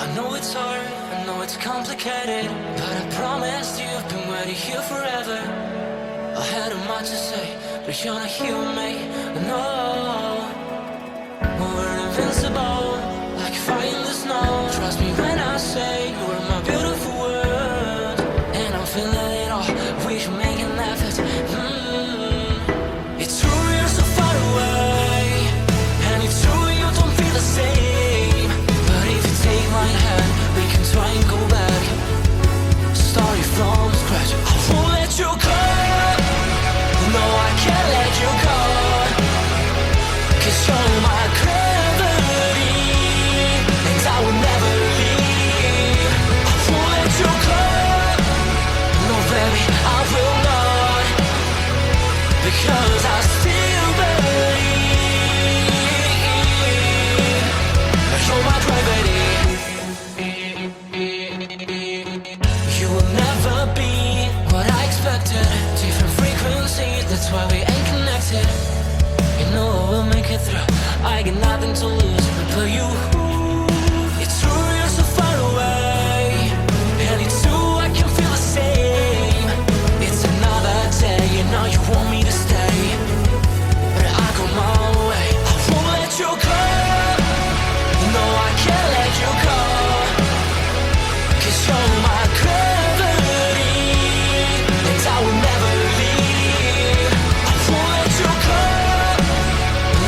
I know it's hard, I know it's complicated, but I promised you I've been waiting here forever. I had a much to say, but you're not here with me, no. We're invincible, like fire in the snow. Trust me when I say you are my beautiful world, and I'm feeling it all, we should make an effort. It's true you're so far away, and it's true you don't feel the same. But if you take my hand, we can try and go back, starting from scratch. I won't let you go, no I can't let you go, 'cause you're my gravity, and I will never leave. I won't let you go, no baby I will not, because I still believe. You're my gravity. You will never be what I expected. Different frequencies, that's why we ain't connected. You know I will make it through, I got nothing to lose but you. It's true you're so far away, and it's true I can feel the same. It's another day, you know you want me to stay, but I go my way. I won't let you go, no I can't let you go, 'cause you're my gravity, and I will never leave. I won't let you go,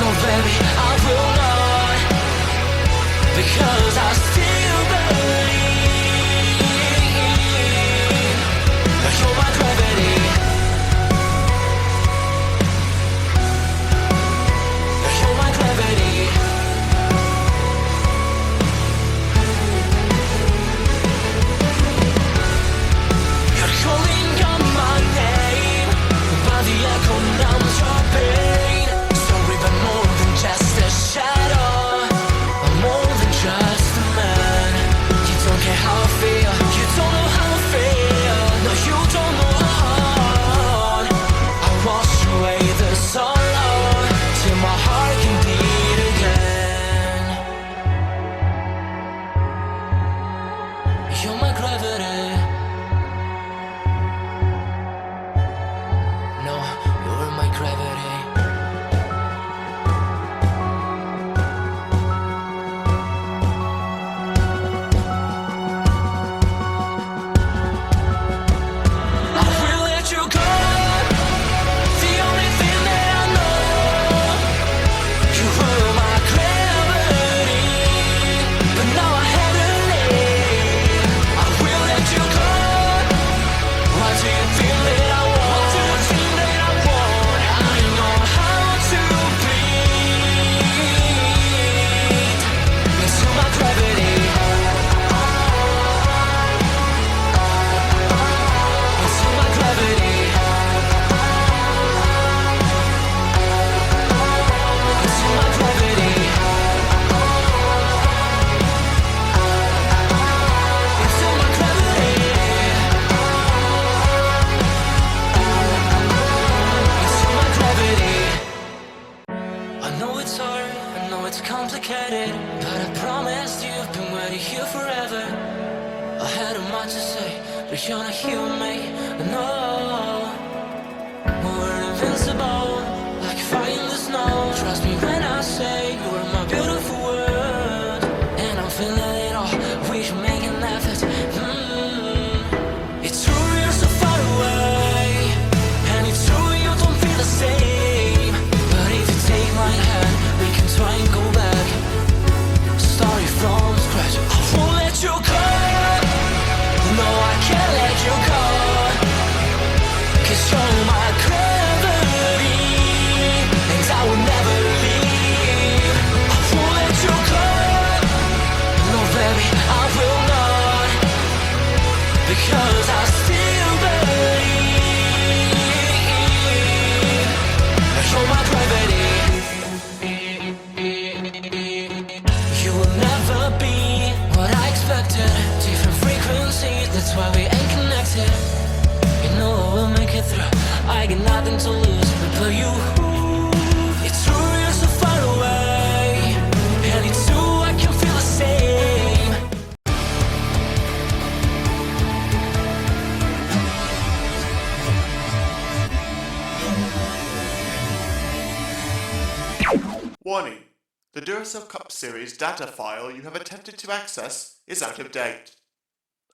no baby I will not, because I still believe. You're my gravity. You're my gravity. You're calling out my name, but the echo numbs your pain. Sorry, but more than just a shadow, I'm more than just a man. You don't care how I feel, you don't know how I feel. No, you don't know how. I wash away the sorrow till my heart can beat again. You're my gravity. No, you're my gravity. I will let you go, the only thing that I know. You were my gravity, but now I have to leave. I will let you go. Why do you feel that I want? What do you think that I want? I know how to breathe into my gravity, into my gravity, into my gravity, into my gravity, into my gravity. I know it's hard, I know it's complicated, but I promised you I've been waiting here forever. I had a much to say, but you're not here with me, no. We're invincible, like fire in the snow. Trust me when I say you are my beautiful world, and I'm feeling it all, we should make an effort. It's true you're so far away, and it's true you don't feel the same. But if you take my hand, we can try and go back, starting from scratch. I won't let you go, no I can't let you go, 'cause you're my gravity, and I will never leave. I won't let you go, no baby I will not. Warning: the Duracell Cup Series data file you have attempted to access is out of date.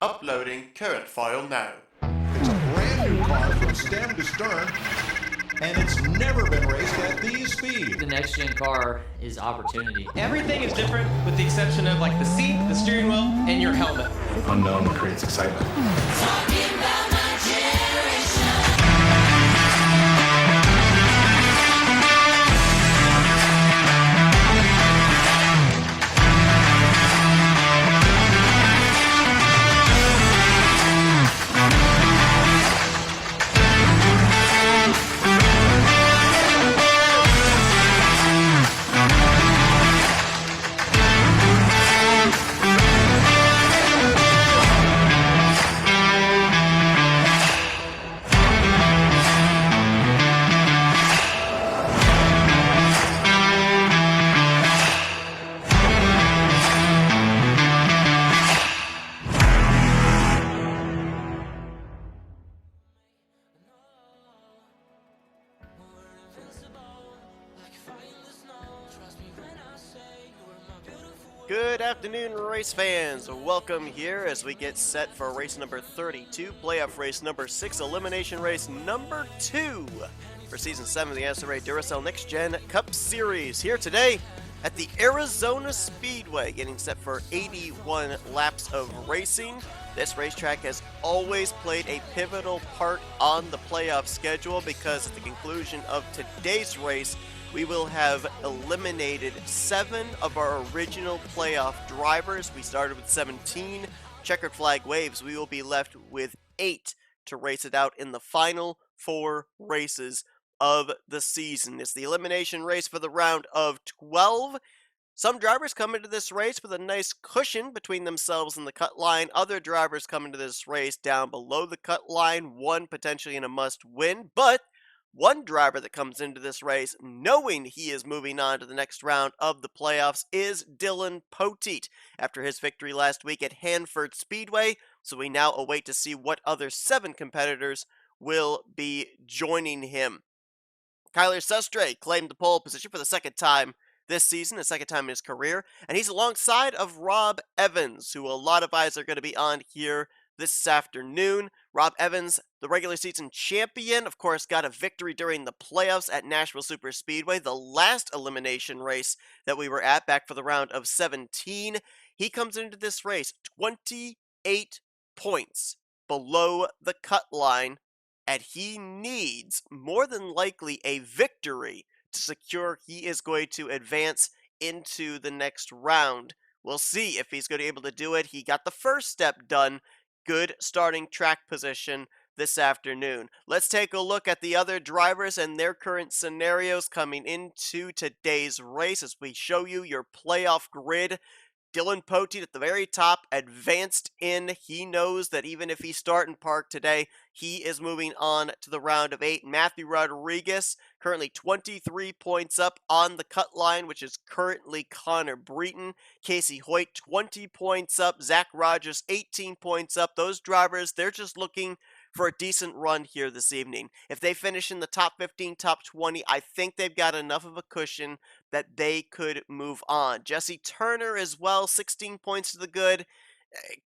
Uploading current file now. It's a brand new car from stem to stern, and it's never been raced at these speeds. The next gen car is opportunity. Everything is different with the exception of like the seat, the steering wheel, and your helmet. Unknown creates excitement. Talking about my generation. Good afternoon, race fans. Welcome here as we get set for race number 32, playoff race number 6, elimination race number 2 for season 7 of the NNSCRA Duracell Next Gen Cup Series. Here today at the Arizona Speedway, getting set for 81 laps of racing. This racetrack has always played a pivotal part on the playoff schedule because at the conclusion of today's race, we will have eliminated 7 of our original playoff drivers. We started with 17 checkered flag waves. We will be left with 8 to race it out in the final 4 races of the season. It's the elimination race for the round of 12. Some drivers come into this race with a nice cushion between themselves and the cut line. Other drivers come into this race down below the cut line, one potentially in a must win, but one driver that comes into this race knowing he is moving on to the next round of the playoffs is Dylan Poteet after his victory last week at Hanford Speedway. So we now await to see what other 7 competitors will be joining him. Kyler Sustre claimed the pole position for the second time this season, the second time in his career, and he's alongside of Rob Evans, who a lot of eyes are going to be on here this afternoon. Rob Evans, the regular season champion, of course, got a victory during the playoffs at Nashville Superspeedway, the last elimination race that we were at back for the round of 17. He comes into this race 28 points below the cut line, and he needs more than likely a victory to secure he is going to advance into the next round. We'll see if he's going to be able to do it. He got the first step done. Good starting track position this afternoon. Let's take a look at the other drivers and their current scenarios coming into today's race as we show you your playoff grid. Dylan Poteet at the very top, advanced in. He knows that even if he start in park today, he is moving on to the round of 8. Matthew Rodriguez, currently 23 points up on the cut line, which is currently Connor Breton. Casey Hoyt, 20 points up. Zach Rogers, 18 points up. Those drivers, they're just looking for a decent run here this evening. If they finish in the top 15, top 20, I think they've got enough of a cushion that they could move on. Jesse Turner as well, 16 points to the good.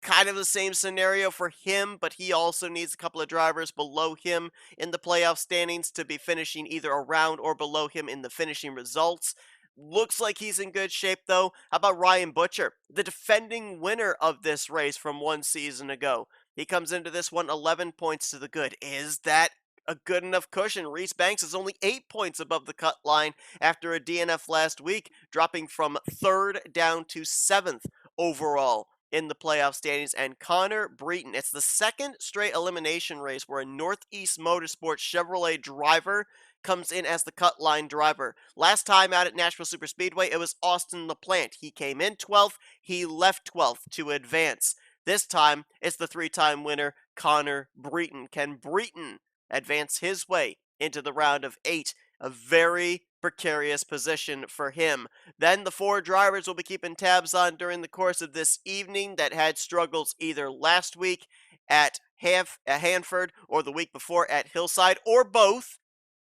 Kind of the same scenario for him, but he also needs a couple of drivers below him in the playoff standings to be finishing either around or below him in the finishing results. Looks like he's in good shape, though. How about Ryan Butcher, the defending winner of this race from 1 season ago? He comes into this one 11 points to the good. Is that a good enough cushion? Reese Banks is only 8 points above the cut line after a DNF last week, dropping from 3rd down to 7th overall in the playoff standings. And Connor Breton, it's the second straight elimination race where a Northeast Motorsports Chevrolet driver comes in as the cut line driver. Last time out at Nashville Superspeedway, it was Austin LaPlante. He came in 12th, he left 12th to advance. This time, it's the 3-time winner, Connor Breton. Can Breton advance his way into the round of 8? A very precarious position for him. Then the 4 drivers we'll be keeping tabs on during the course of this evening that had struggles either last week at Hanford or the week before at Hillside, or both.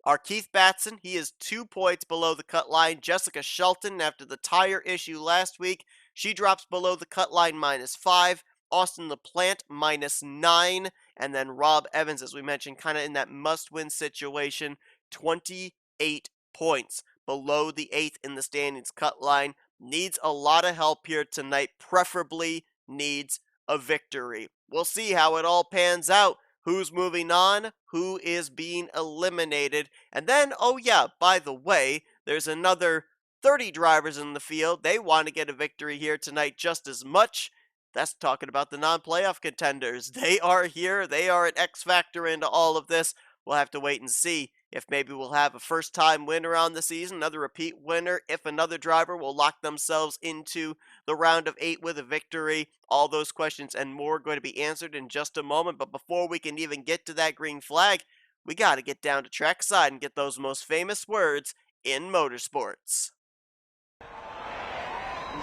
are Keith Batson. He is 2 points below the cut line. Jessica Shelton, after the tire issue last week, she drops below the cut line -5. Austin LaPlante -9. And then Rob Evans, as we mentioned, kind of in that must-win situation, 28 points below the 8th in the standings cut line. Needs a lot of help here tonight, preferably needs a victory. We'll see how it all pans out. Who's moving on? Who is being eliminated? And then, oh yeah, by the way, there's another 30 drivers in the field. They want to get a victory here tonight just as much. That's talking about the non-playoff contenders. They are here. They are an X factor into all of this. We'll have to wait and see if maybe we'll have a first-time winner on the season, another repeat winner, if another driver will lock themselves into the round of 8 with a victory. All those questions and more are going to be answered in just a moment. But before we can even get to that green flag, we got to get down to trackside and get those most famous words in motorsports.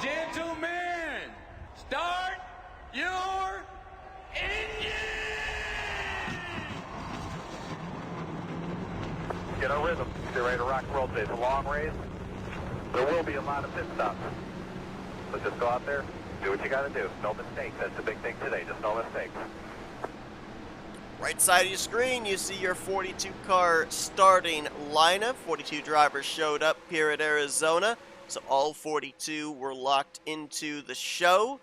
Gentlemen, start your engine! Get our rhythm. Get ready to rock and roll today. It's a long race. There will be a lot of pit stops. So just go out there, do what you got to do. No mistakes. That's the big thing today. Just no mistakes. Right side of your screen, you see your 42 car starting lineup. 42 drivers showed up here at Arizona, so all 42 were locked into the show.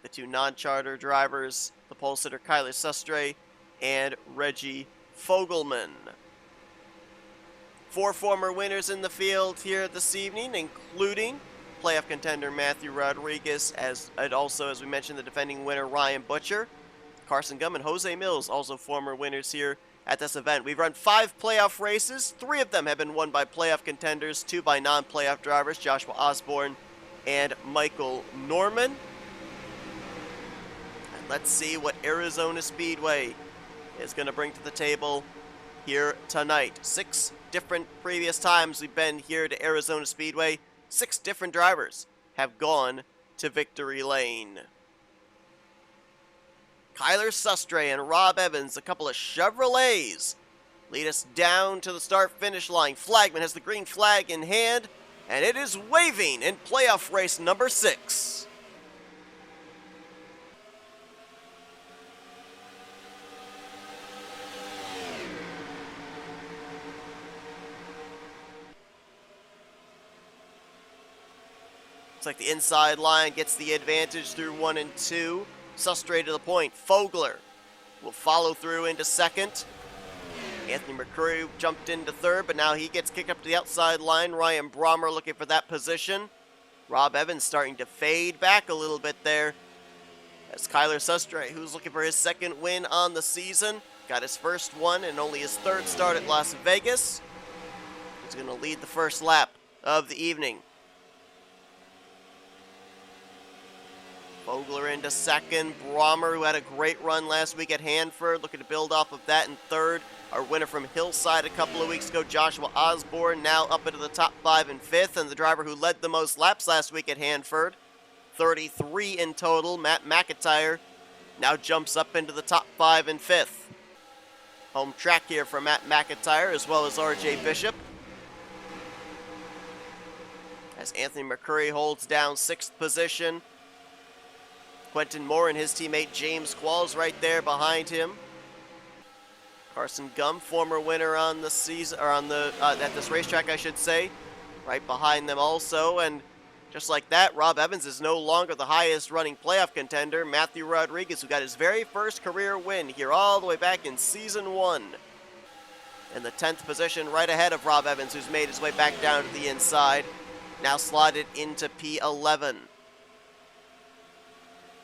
The 2 non-charter drivers, the pole sitter Kyler Sustre and Reggie Fogelman. 4 former winners in the field here this evening, including playoff contender Matthew Rodriguez, and also, as we mentioned, the defending winner Ryan Butcher. Carson Gum and Jose Mills, also former winners here at this event. We've run 5 playoff races. 3 of them have been won by playoff contenders, 2 by non-playoff drivers, Joshua Osborne and Michael Norman. And let's see what Arizona Speedway is going to bring to the table here tonight. 6 different previous times we've been here to Arizona Speedway. 6 different drivers have gone to victory lane. Kyler Sustre and Rob Evans, a couple of Chevrolets, lead us down to the start-finish line. Flagman has the green flag in hand, and it is waving in playoff race number 6. Looks like the inside line gets the advantage through 1 and 2. Sustre to the point. Fogler will follow through into second. Anthony McCurry jumped into third, but now he gets kicked up to the outside line. Ryan Brommer looking for that position. Rob Evans starting to fade back a little bit there. That's Kyler Sustre, who's looking for his 2nd win on the season. Got his first one and only his 3rd start at Las Vegas. He's going to lead the first lap of the evening. Fogler into second. Brommer, who had a great run last week at Hanford, looking to build off of that in third. Our winner from Hillside a couple of weeks ago, Joshua Osborne, now up into the top 5 and 5th. And the driver who led the most laps last week at Hanford, 33 in total, Matt McIntyre, now jumps up into the top 5 and 5th. Home track here for Matt McIntyre, as well as RJ Bishop. As Anthony McCurry holds down 6th position. Quentin Moore and his teammate James Qualls right there behind him. Carson Gum, former winner on the season, or on the at this racetrack, I should say, right behind them also. And just like that, Rob Evans is no longer the highest running playoff contender. Matthew Rodriguez, who got his very first career win here all the way back in season 1, in the 10th position, right ahead of Rob Evans, who's made his way back down to the inside, now slotted into P11.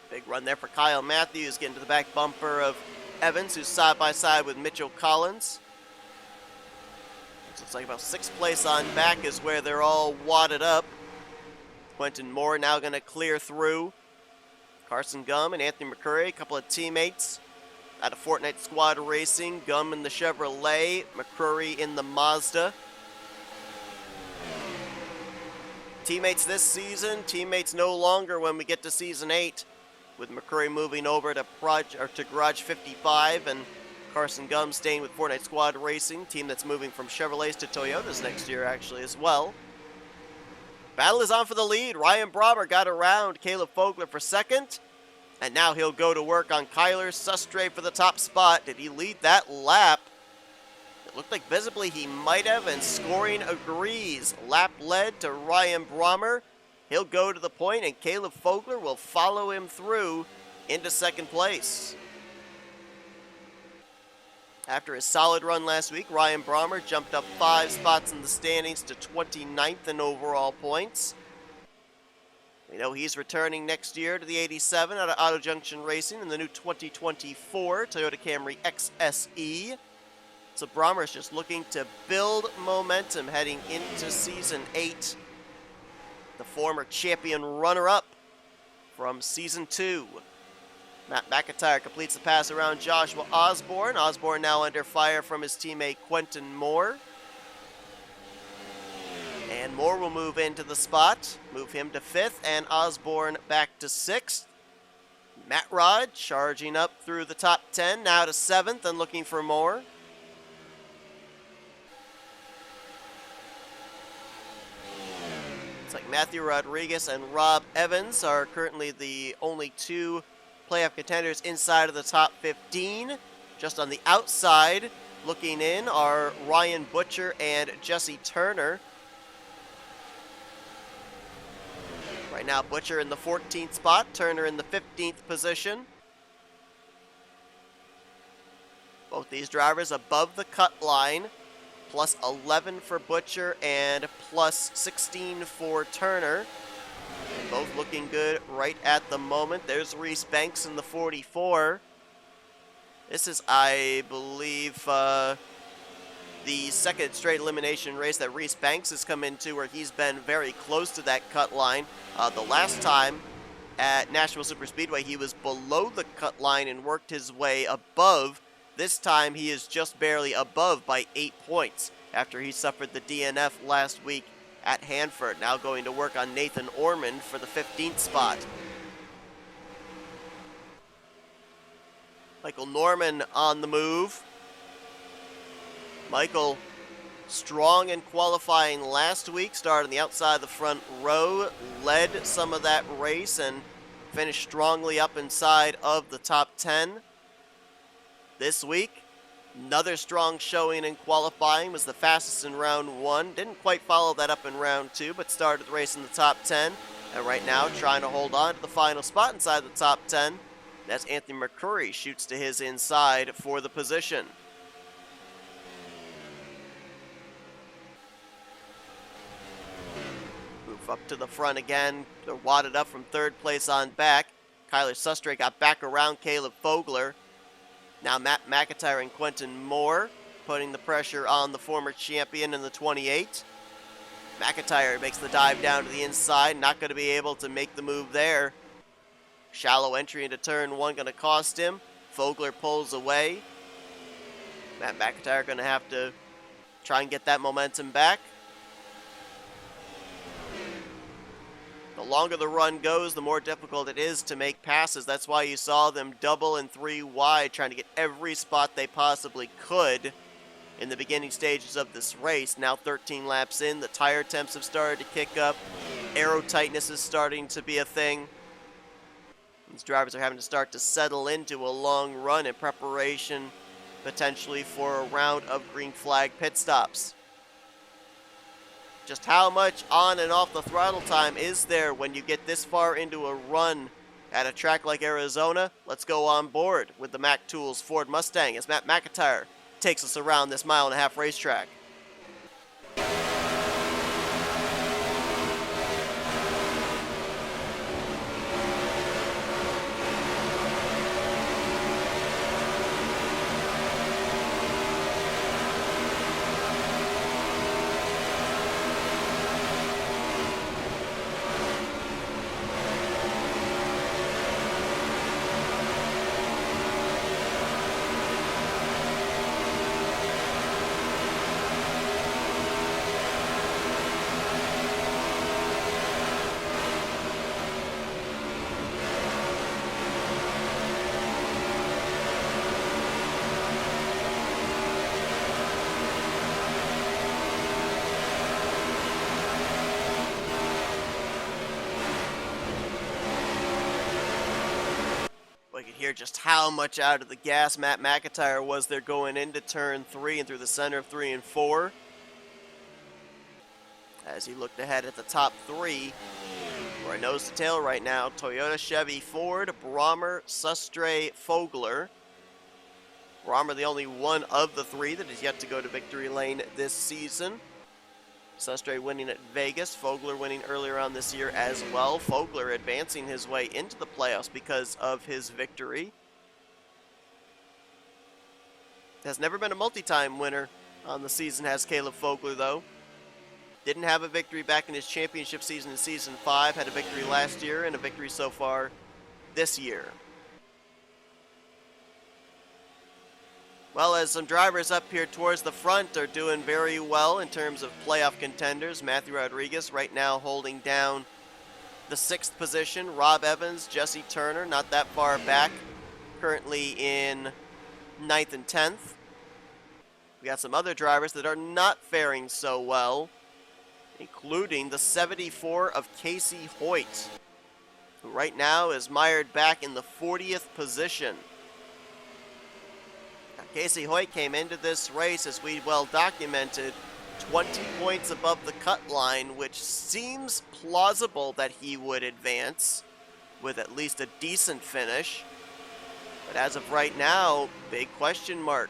Big run there for Kyle Matthews, getting to the back bumper of Evans, who's side by side with Mitchell Collins. Looks like about 6th place on back is where they're all wadded up. Quentin Moore now going to clear through. Carson Gum and Anthony McCurry, a couple of teammates out of Fortnite Squad Racing. Gum in the Chevrolet, McCurry in the Mazda. Teammates this season, teammates no longer when we get to season 8. With McCurry moving over to Garage 55 and Carson Gum staying with Fortnite Squad Racing, team that's moving from Chevrolets to Toyotas next year actually as well. Battle is on for the lead. Ryan Brommer got around Caleb Fogler for second. And now he'll go to work on Kyler Sustre for the top spot. Did he lead that lap? It looked like visibly he might have, and scoring agrees. Lap led to Ryan Brommer. He'll go to the point, and Caleb Fogler will follow him through into second place. After his solid run last week, Ryan Brommer jumped up 5 spots in the standings to 29th in overall points. We know he's returning next year to the 87 out of Auto Junction Racing in the new 2024 Toyota Camry XSE. So Brommer's just looking to build momentum heading into Season 8. The former champion runner-up from Season 2. Matt McIntyre completes the pass around Joshua Osborne. Osborne now under fire from his teammate Quentin Moore. And Moore will move into the spot, move him to 5th, and Osborne back to 6th. Matt Rod charging up through the top 10, now to 7th and looking for more. It's like Matthew Rodriguez and Rob Evans are currently the only 2 playoff contenders inside of the top 15. Just on the outside, looking in, are Ryan Butcher and Jesse Turner. Right now, Butcher in the 14th spot, Turner in the 15th position. Both these drivers above the cut line, plus 11 for Butcher and plus 16 for Turner. And both looking good right at the moment. There's Reese Banks in the 44. This is, I believe, the second straight elimination race that Reese Banks has come into where he's been very close to that cut line. The last time at Nashville Superspeedway, he was below the cut line and worked his way above. This time, he is just barely above by 8 points after he suffered the DNF last week at Hanford. Now going to work on Nathan Ormond for the 15th spot. Michael Norman on the move. Michael, strong in qualifying last week, started on the outside of the front row, led some of that race, and finished strongly up inside of the top 10. This week, another strong showing in qualifying, was the fastest in round 1. Didn't quite follow that up in round 2, but started the race in the top 10. And right now, trying to hold on to the final spot inside the top 10. That's Anthony McCurry, shoots to his inside for the position. Move up to the front again. They're wadded up from 3rd place on back. Kyler Sustre got back around Caleb Fogler. Now Matt McIntyre and Quentin Moore putting the pressure on the former champion in the 28. McIntyre makes the dive down to the inside, not going to be able to make the move there. Shallow entry into turn 1 going to cost him. Fogler pulls away. Matt McIntyre going to have to try and get that momentum back. The longer the run goes, the more difficult it is to make passes. That's why you saw them double and 3 wide, trying to get every spot they possibly could in the beginning stages of this race. Now 13 laps in, the tire temps have started to kick up. Aero tightness is starting to be a thing. These drivers are having to start to settle into a long run in preparation, potentially for a round of green flag pit stops. Just how much on and off the throttle time is there when you get this far into a run at a track like Arizona? Let's go on board with the Mac Tools Ford Mustang as Matt McIntyre takes us around this 1.5-mile racetrack. hear just how much out of the gas Matt McIntyre was there going into turn 3 and through the center of 3 and 4. As he looked ahead at the top 3, where I nose to tail right now, Toyota, Chevy, Ford, Brommer, Sustre, Fogler. Brommer the only one of the 3 that is yet to go to victory lane this season. Sustre winning at Vegas, Fogler winning earlier on this year as well. Fogler advancing his way into the playoffs because of his victory. Has never been a multi-time winner on the season, has Caleb Fogler though. Didn't have a victory back in his championship season in Season 5. Had a victory last year and a victory so far this year. Well, as some drivers up here towards the front are doing very well in terms of playoff contenders. Matthew Rodriguez right now holding down the 6th position. Rob Evans, Jesse Turner, not that far back, currently in 9th and 10th. We got some other drivers that are not faring so well, including the 74 of Casey Hoyt, who right now is mired back in the 40th position. Now, Casey Hoyt came into this race, as we well documented, 20 points above the cut line, which seems plausible that he would advance with at least a decent finish. But as of right now, big question mark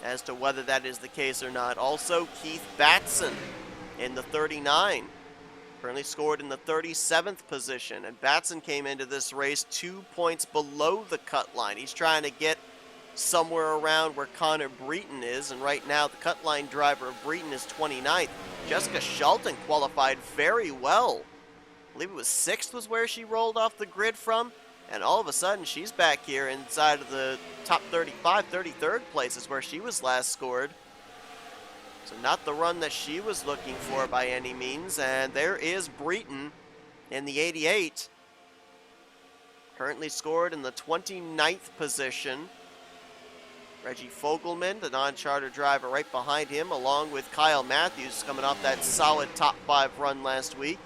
as to whether that is the case or not. Also, Keith Batson in the 39, currently scored in the 37th position. And Batson came into this race 2 points below the cut line. He's trying to get somewhere around where Connor Breton is, and right now the cut line driver of Breton is 29th. Jessica Shelton qualified very well. I believe it was 6th was where she rolled off the grid from, and all of a sudden she's back here inside of the top 35, 33rd place is where she was last scored. So not the run that she was looking for by any means, and there is Breton in the 88. Currently scored in the 29th position. Reggie Fogelman, the non-charter driver, right behind him, along with Kyle Matthews, coming off that solid top 5 run last week.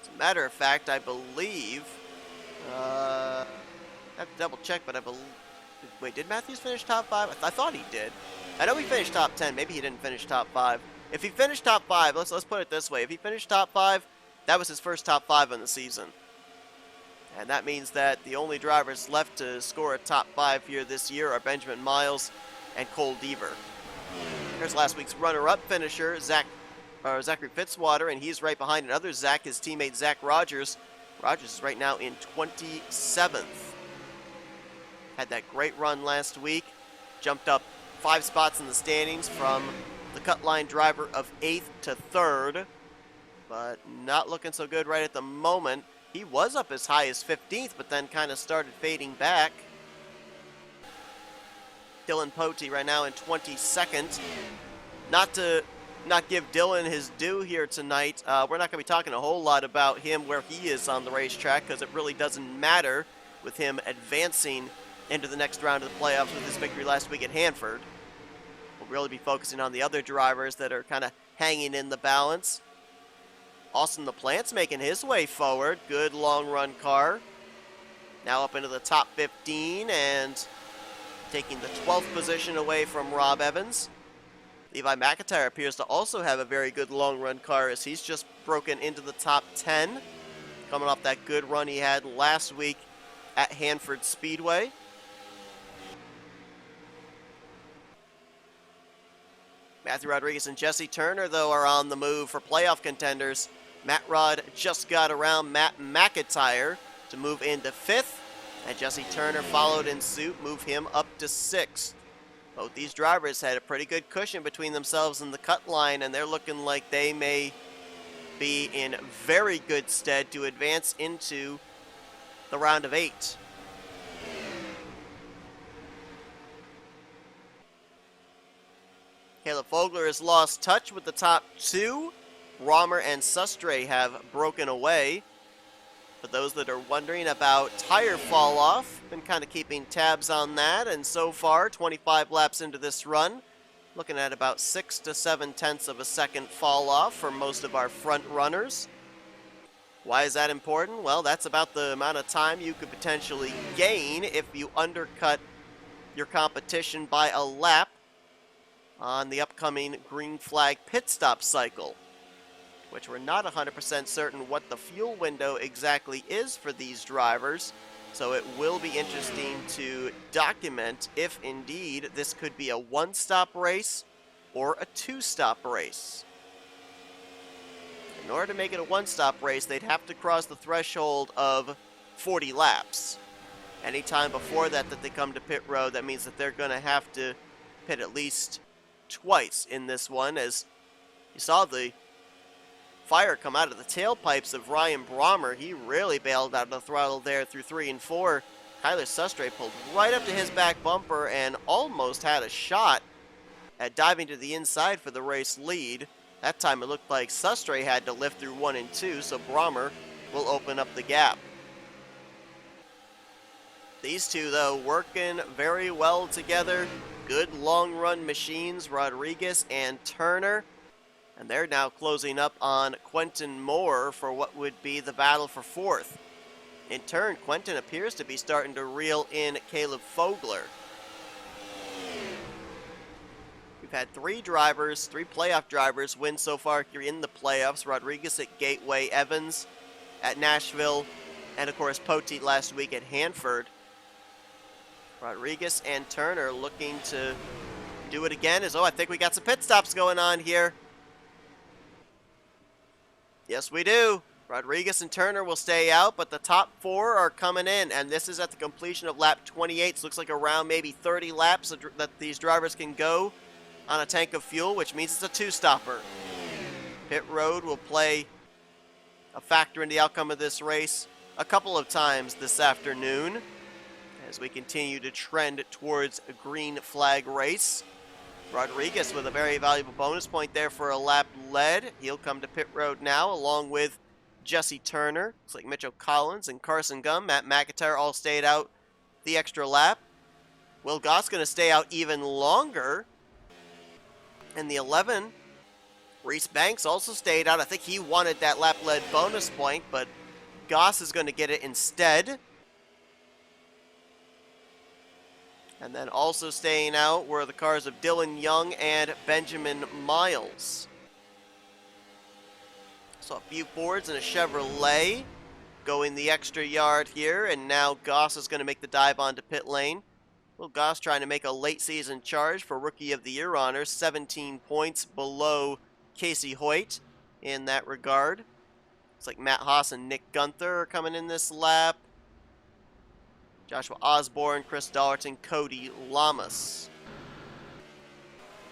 As a matter of fact, I believe, I have to double check, but I believe, wait, did Matthews finish top 5? I thought he did. I know he finished top 10. Maybe he didn't finish top 5. If he finished top 5, let's put it this way. If he finished top 5, that was his first top 5 in the season. And that means that the only drivers left to score a top 5 here this year are Benjamin Miles and Cole Deaver. Here's last week's runner-up finisher, Zachary Fitzwater, and he's right behind another Zach, his teammate Zach Rogers. Rogers is right now in 27th. Had that great run last week. Jumped up 5 spots in the standings from the cut line driver of 8th to 3rd. But not looking so good right at the moment. He was up as high as 15th, but then kind of started fading back. Dylan Potey right now in 22nd. Not to not give Dylan his due here tonight. We're not going to be talking a whole lot about him where he is on the racetrack, because it really doesn't matter with him advancing into the next round of the playoffs with his victory last week at Hanford. We'll really be focusing on the other drivers that are kind of hanging in the balance. Austin LaPlante's making his way forward. Good long run car. Now up into the top 15 and taking the 12th position away from Rob Evans. Levi McIntyre appears to also have a very good long run car, as he's just broken into the top 10. Coming off that good run he had last week at Hanford Speedway. Matthew Rodriguez and Jesse Turner, though, are on the move for playoff contenders. Matt Rod just got around Matt McIntyre to move into 5th, and Jesse Turner followed in suit, move him up to 6th. Both these drivers had a pretty good cushion between themselves and the cut line, and they're looking like they may be in very good stead to advance into the round of 8. Caleb Fogler has lost touch with the top 2. Romer and Sustre have broken away. For those that are wondering about tire fall off, been kind of keeping tabs on that, and so far, 25 laps into this run, looking at about 6 to 7 tenths of a second fall off for most of our front runners. Why is that important? Well, that's about the amount of time you could potentially gain if you undercut your competition by a lap on the upcoming green flag pit stop cycle, which we're not 100% certain what the fuel window exactly is for these drivers, so it will be interesting to document if indeed this could be a one-stop race or a two-stop race. In order to make it a one-stop race, they'd have to cross the threshold of 40 laps. Anytime before that they come to pit road, that means that they're going to have to pit at least twice in this one, as you saw the fire come out of the tailpipes of Ryan Brommer. He really bailed out of the throttle there through 3 and 4. Kyler Sustre pulled right up to his back bumper and almost had a shot at diving to the inside for the race lead. That time it looked like Sustre had to lift through 1 and 2, so Brommer will open up the gap. These two, though, working very well together. Good long-run machines, Rodriguez and Turner. And they're now closing up on Quentin Moore for what would be the battle for 4th. In turn, Quentin appears to be starting to reel in Caleb Fogler. We've had 3 playoff drivers win so far here in the playoffs. Rodriguez at Gateway, Evans at Nashville, and of course Poteet last week at Hanford. Rodriguez and Turner looking to do it again. I think we got some pit stops going on here. Yes, we do. Rodriguez and Turner will stay out, but the top 4 are coming in, and this is at the completion of lap 28. So looks like around maybe 30 laps that these drivers can go on a tank of fuel, which means it's a two-stopper. Pit road will play a factor in the outcome of this race a couple of times this afternoon as we continue to trend towards a green flag race. Rodriguez with a very valuable bonus point there for a lap led. He'll come to pit road now along with Jesse Turner. Looks like Mitchell Collins and Carson Gum, Matt McIntyre all stayed out the extra lap. Will Goss going to stay out even longer. And the 11, Reese Banks also stayed out. I think he wanted that lap led bonus point, but Goss is going to get it instead. And then also staying out were the cars of Dylan Young and Benjamin Miles. So a few Fords and a Chevrolet going the extra yard here, and now Goss is going to make the dive onto pit lane. Will Goss trying to make a late season charge for Rookie of the Year honors, 17 points below Casey Hoyt in that regard. Looks like Matt Haas and Nick Gunther are coming in this lap. Joshua Osborne, Chris Dollerton, Cody Lamas.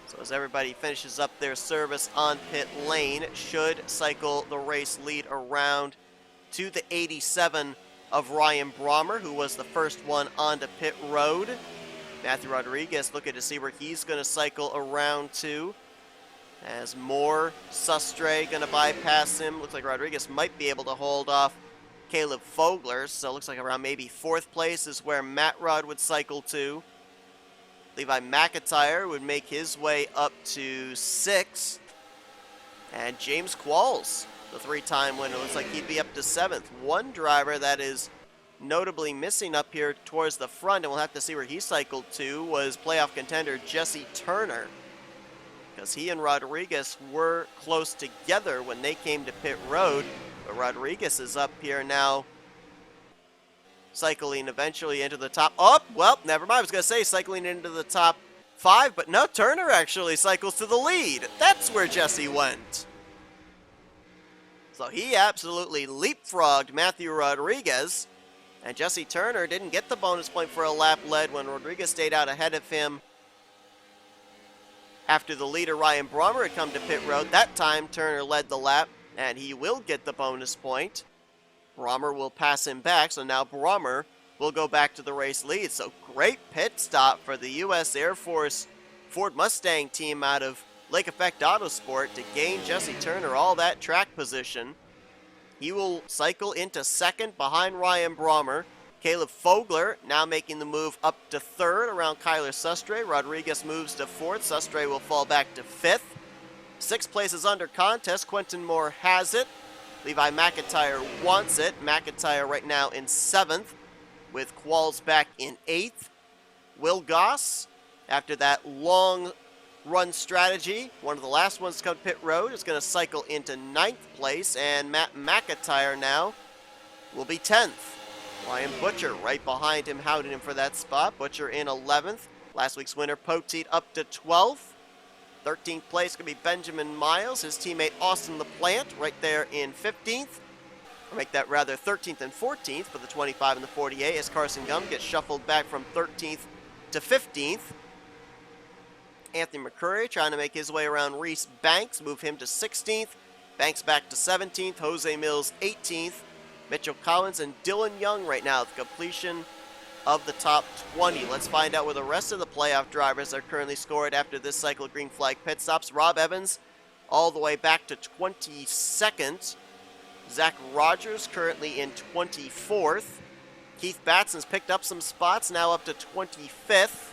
So as everybody finishes up their service on pit lane, should cycle the race lead around to the 87 of Ryan Brommer, who was the first one onto pit road. Matthew Rodriguez looking to see where he's going to cycle around to. As Moore, Sustre going to bypass him. Looks like Rodriguez might be able to hold off Caleb Fogler, so it looks like around maybe 4th place is where Matt Rod would cycle to. Levi McIntyre would make his way up to 6th. And James Qualls, the 3-time winner, looks like he'd be up to 7th. One driver that is notably missing up here towards the front, and we'll have to see where he cycled to, was playoff contender Jesse Turner, because he and Rodriguez were close together when they came to pit road. But Rodriguez is up here now, cycling eventually into the top. Oh, well, never mind. I was going to say cycling into the top 5, but no, Turner actually cycles to the lead. That's where Jesse went. So he absolutely leapfrogged Matthew Rodriguez, and Jesse Turner didn't get the bonus point for a lap led when Rodriguez stayed out ahead of him. After the leader, Ryan Brommer, had come to pit road. That time, Turner led the lap, and he will get the bonus point. Brommer will pass him back, so now Brommer will go back to the race lead. So great pit stop for the U.S. Air Force Ford Mustang team out of Lake Effect Autosport to gain Jesse Turner all that track position. He will cycle into 2nd behind Ryan Brommer. Caleb Fogler now making the move up to 3rd around Kyler Sustre. Rodriguez moves to 4th. Sustre will fall back to 5th. 6th place is under contest. Quentin Moore has it. Levi McIntyre wants it. McIntyre right now in 7th, with Qualls back in 8th. Will Goss, after that long run strategy, one of the last ones to come to pit road, is going to cycle into 9th place, and Matt McIntyre now will be 10th. Ryan Butcher right behind him, hounding him for that spot. Butcher in 11th. Last week's winner, Poteet, up to 12th. 13th place going to be Benjamin Miles. His teammate Austin LaPlante right there in 15th. Or make that rather 13th and 14th for the 25 and the 48 as Carson Gum gets shuffled back from 13th to 15th. Anthony McCurry trying to make his way around Reese Banks, move him to 16th. Banks back to 17th. Jose Mills 18th. Mitchell Collins and Dylan Young right now at the completion of the top 20. Let's find out where the rest of the playoff drivers are currently scored after this cycle of green flag pit stops. Rob Evans all the way back to 22nd. Zach Rogers currently in 24th. Keith Batson's picked up some spots, now up to 25th.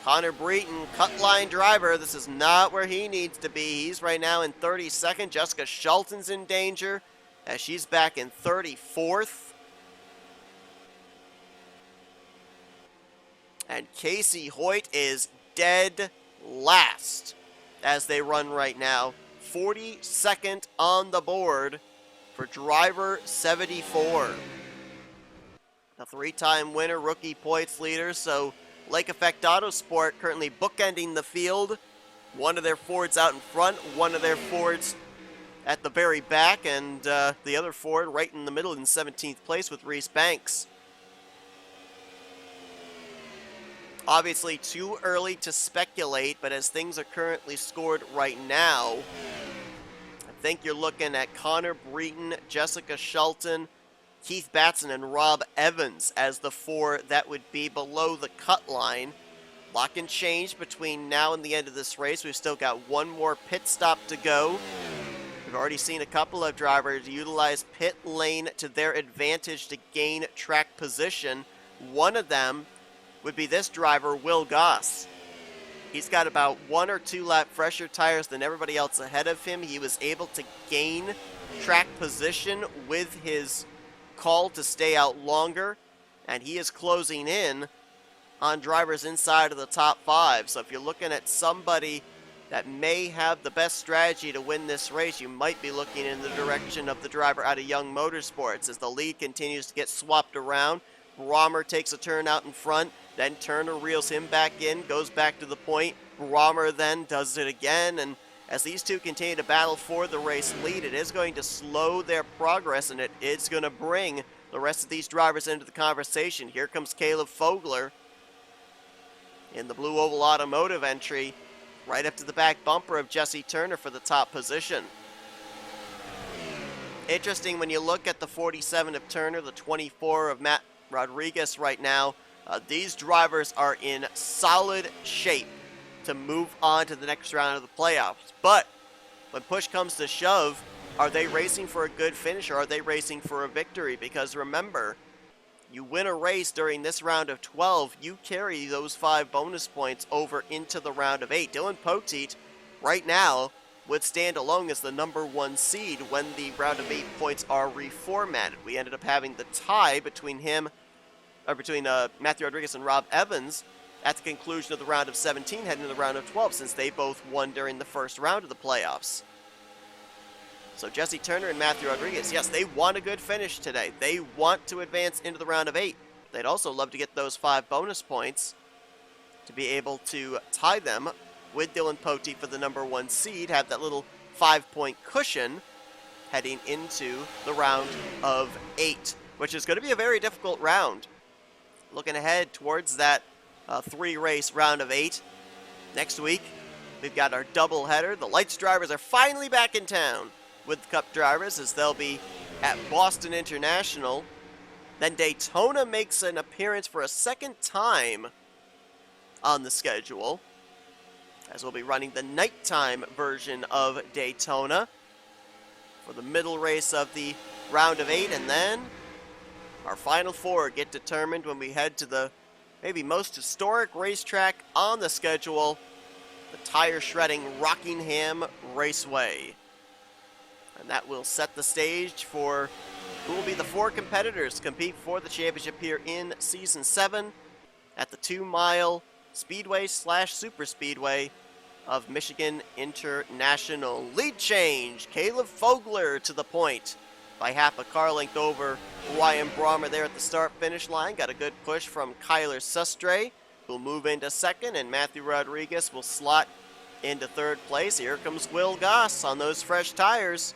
Connor Breton, cut line driver. This is not where he needs to be. He's right now in 32nd. Jessica Schulten's in danger as she's back in 34th. And Casey Hoyt is dead last as they run right now. 42nd on the board for driver 74. A 3-time winner, rookie points leader, so Lake Effect Autosport currently bookending the field. One of their Fords out in front, one of their Fords at the very back, and the other Ford right in the middle in 17th place with Reese Banks. Obviously too early to speculate, but as things are currently scored right now, I think you're looking at Connor Breton, Jessica Schulten, Keith Batson, and Rob Evans as the 4 that would be below the cut line. Lock and change between now and the end of this race. We've still got one more pit stop to go. We've already seen a couple of drivers utilize pit lane to their advantage to gain track position. One of them would be this driver, Will Goss. He's got about 1 or 2 lap fresher tires than everybody else ahead of him. He was able to gain track position with his call to stay out longer, and he is closing in on drivers inside of the top 5. So if you're looking at somebody that may have the best strategy to win this race, you might be looking in the direction of the driver out of Young Motorsports as the lead continues to get swapped around. Brommer takes a turn out in front, then Turner reels him back in, goes back to the point. Brommer then does it again, and as these two continue to battle for the race lead, it is going to slow their progress, and it is going to bring the rest of these drivers into the conversation. Here comes Caleb Fogler in the Blue Oval Automotive entry, right up to the back bumper of Jesse Turner for the top position. Interesting when you look at the 47 of Turner, the 24 of Matt Rodriguez right now. These drivers are in solid shape to move on to the next round of the playoffs. But when push comes to shove, are they racing for a good finish or are they racing for a victory? Because remember, you win a race during this round of 12, you carry those 5 bonus points over into the round of 8. Dylan Poteet right now would stand alone as the number 1 seed when the round of 8 points are reformatted. We ended up having the tie between Matthew Rodriguez and Rob Evans at the conclusion of the round of 17, heading into the round of 12, since they both won during the first round of the playoffs. So Jesse Turner and Matthew Rodriguez, yes, they want a good finish today. They want to advance into the round of 8. They'd also love to get those 5 bonus points to be able to tie them with Dylan Poteet for the number 1 seed, have that little 5-point cushion heading into the round of 8, which is going to be a very difficult round. Looking ahead towards that 3-race round of 8. Next week, we've got our doubleheader. The Lights drivers are finally back in town with the Cup drivers as they'll be at Boston International. Then Daytona makes an appearance for a second time on the schedule, as we'll be running the nighttime version of Daytona for the middle race of the round of 8. And then our final 4 get determined when we head to the maybe most historic racetrack on the schedule, the tire shredding Rockingham Raceway. And that will set the stage for who will be the 4 competitors to compete for the championship here in Season 7 at the 2-mile Speedway / Super Speedway of Michigan International. Lead change, Caleb Fogler to the point by half a car length over Ryan Brommer there at the start-finish line. Got a good push from Kyler Sustre, who'll move into second, and Matthew Rodriguez will slot into third place. Here comes Will Goss on those fresh tires.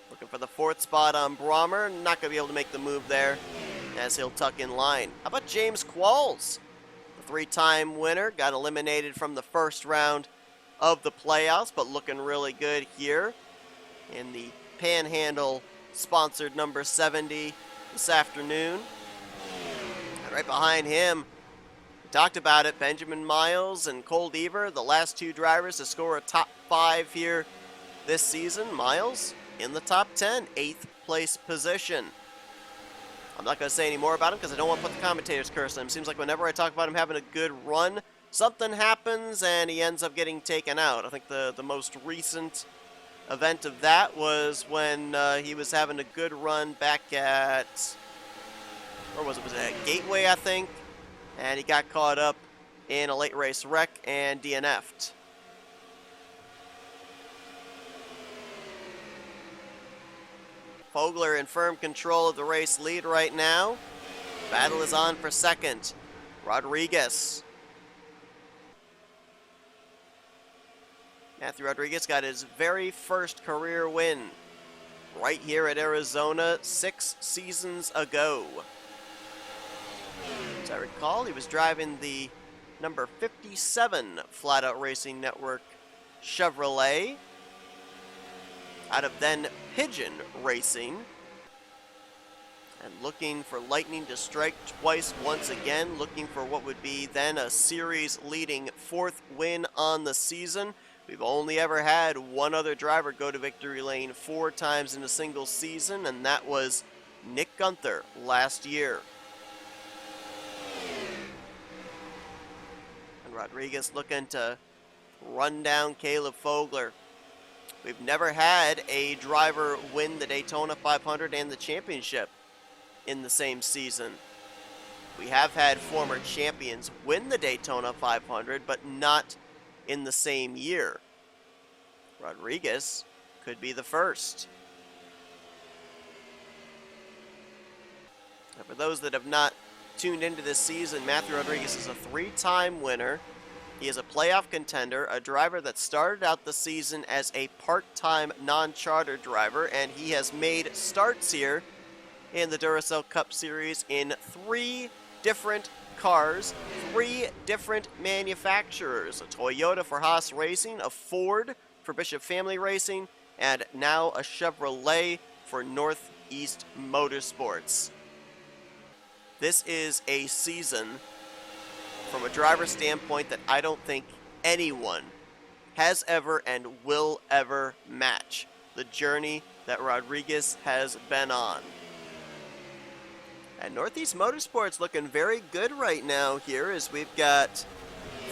Looking for the 4th spot on Brommer. Not going to be able to make the move there as he'll tuck in line. How about James Qualls? The 3-time winner got eliminated from the first round of the playoffs, but looking really good here in the Panhandle sponsored number 70 this afternoon. And right behind him, we talked about it, Benjamin Miles and Cole Deaver, the last 2 drivers to score a top 5 here this season. Miles in the top 10, 8th place position. I'm not going to say any more about him because I don't want to put the commentators curse on him. Seems like whenever I talk about him having a good run, something happens and he ends up getting taken out. I think the most recent event of that was when he was having a good run back at, where was it? Was it at Gateway, I think? And he got caught up in a late race wreck and DNF'd. Fogler in firm control of the race lead right now. Battle is on for second. Rodriguez. Matthew Rodriguez got his very first career win right here at Arizona 6 seasons ago. As I recall, he was driving the number 57 Flat Out Racing Network Chevrolet out of then Pigeon Racing, and looking for lightning to strike twice once again, looking for what would be then a series-leading 4th win on the season. We've only ever had one other driver go to victory lane 4 times in a single season, and that was Nick Gunther last year. And Rodriguez looking to run down Caleb Fogler. We've never had a driver win the Daytona 500 and the championship in the same season. We have had former champions win the Daytona 500, but not in the same year. Rodriguez could be the first. Now, for those that have not tuned into this season, Matthew Rodriguez is a 3-time winner. He is a playoff contender, a driver that started out the season as a part-time non-charter driver, and he has made starts here in the Duracell Cup Series in 3 different cars, 3 different manufacturers. A Toyota for Haas Racing, a Ford for Bishop Family Racing, and now a Chevrolet for Northeast Motorsports. This is a season, from a driver standpoint, that I don't think anyone has ever and will ever match the journey that Rodriguez has been on. And Northeast Motorsports looking very good right now here, as we've got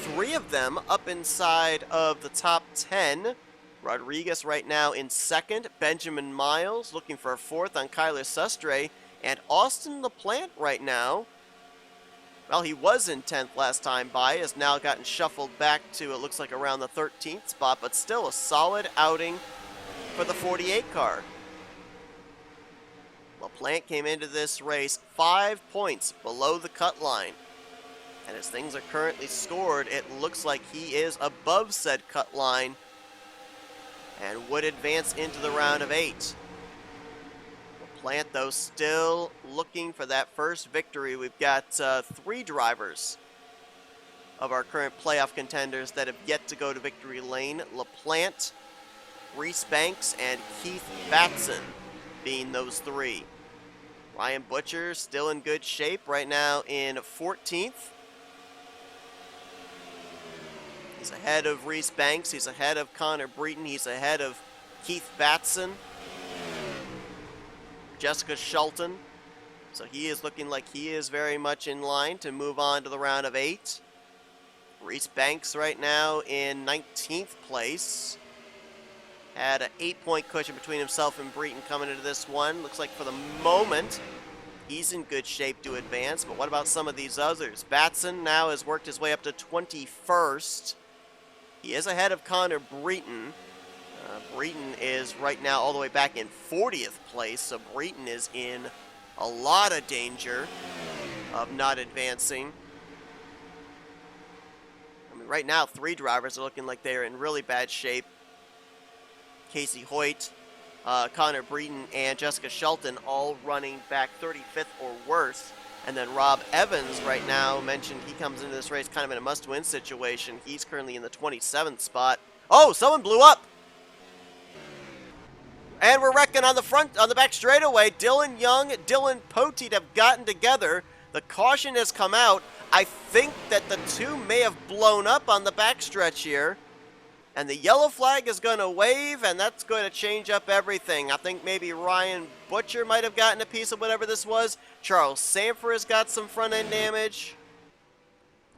3 of them up inside of the top 10. Rodriguez right now in second. Benjamin Miles looking for a 4th on Kyler Sustre. And Austin LaPlante right now, well, he was in 10th last time by, has now gotten shuffled back to, it looks like, around the 13th spot, but still a solid outing for the 48 car. LaPlante came into this race 5 points below the cut line. And as things are currently scored, it looks like he is above said cut line and would advance into the round of 8. LaPlante, though, still looking for that first victory. We've got 3 drivers of our current playoff contenders that have yet to go to victory lane. LaPlante, Reese Banks, and Keith Batson being those 3. Ryan Butcher still in good shape right now in 14th. He's ahead of Reese Banks. He's ahead of Connor Breton. He's ahead of Keith Batson. Jessica Shelton. So he is looking like he is very much in line to move on to the round of 8. Reese Banks right now in 19th place. Had an 8-point cushion between himself and Breton coming into this one. Looks like for the moment, he's in good shape to advance. But what about some of these others? Batson now has worked his way up to 21st. He is ahead of Connor Breton. Breton is right now all the way back in 40th place. So Breton is in a lot of danger of not advancing. I mean, right now, 3 drivers are looking like they're in really bad shape. Casey Hoyt, Connor Breton, and Jessica Shelton all running back 35th or worse. And then Rob Evans right now mentioned he comes into this race kind of in a must-win situation. He's currently in the 27th spot. Oh, someone blew up! And we're wrecking on the back straightaway. Dylan Young, Dylan Poteet have gotten together. The caution has come out. I think that the two may have blown up on the backstretch here. And the yellow flag is going to wave, and that's going to change up everything. I think maybe Ryan Butcher might have gotten a piece of whatever this was. Charles Sanford has got some front-end damage.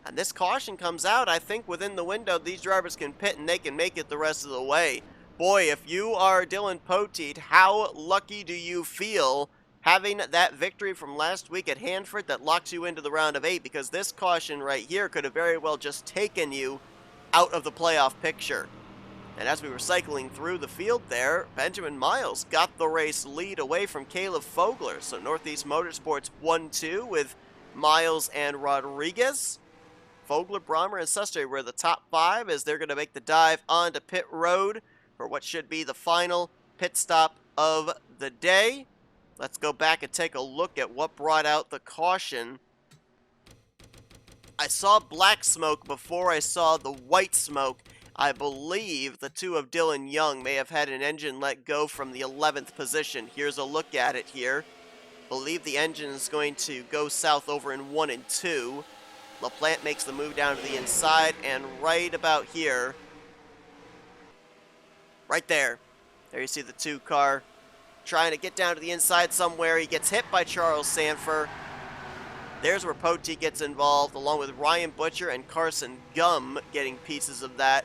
And this caution comes out, I think, within the window. These drivers can pit, and they can make it the rest of the way. Boy, if you are Dylan Poteet, how lucky do you feel having that victory from last week at Hanford that locks you into the round of 8? Because this caution right here could have very well just taken you out of the playoff picture. And as we were cycling through the field there, Benjamin Miles got the race lead away from Caleb Fogler. So Northeast Motorsports 1-2 with Miles and Rodriguez. Fogler, Brommer, and Suster were the top 5 as they're going to make the dive onto pit road for what should be the final pit stop of the day. Let's go back and take a look at what brought out the caution. I saw black smoke before I saw the white smoke. I believe the two of Dylan Young may have had an engine let go from the 11th position. Here's a look at it here. Believe the engine is going to go south over in 1 and 2. LaPlante makes the move down to the inside, and right about here, right there you see the 2 car trying to get down to the inside somewhere. He gets hit by Charles Sanford. There's where Poteet gets involved, along with Ryan Butcher and Carson Gum getting pieces of that.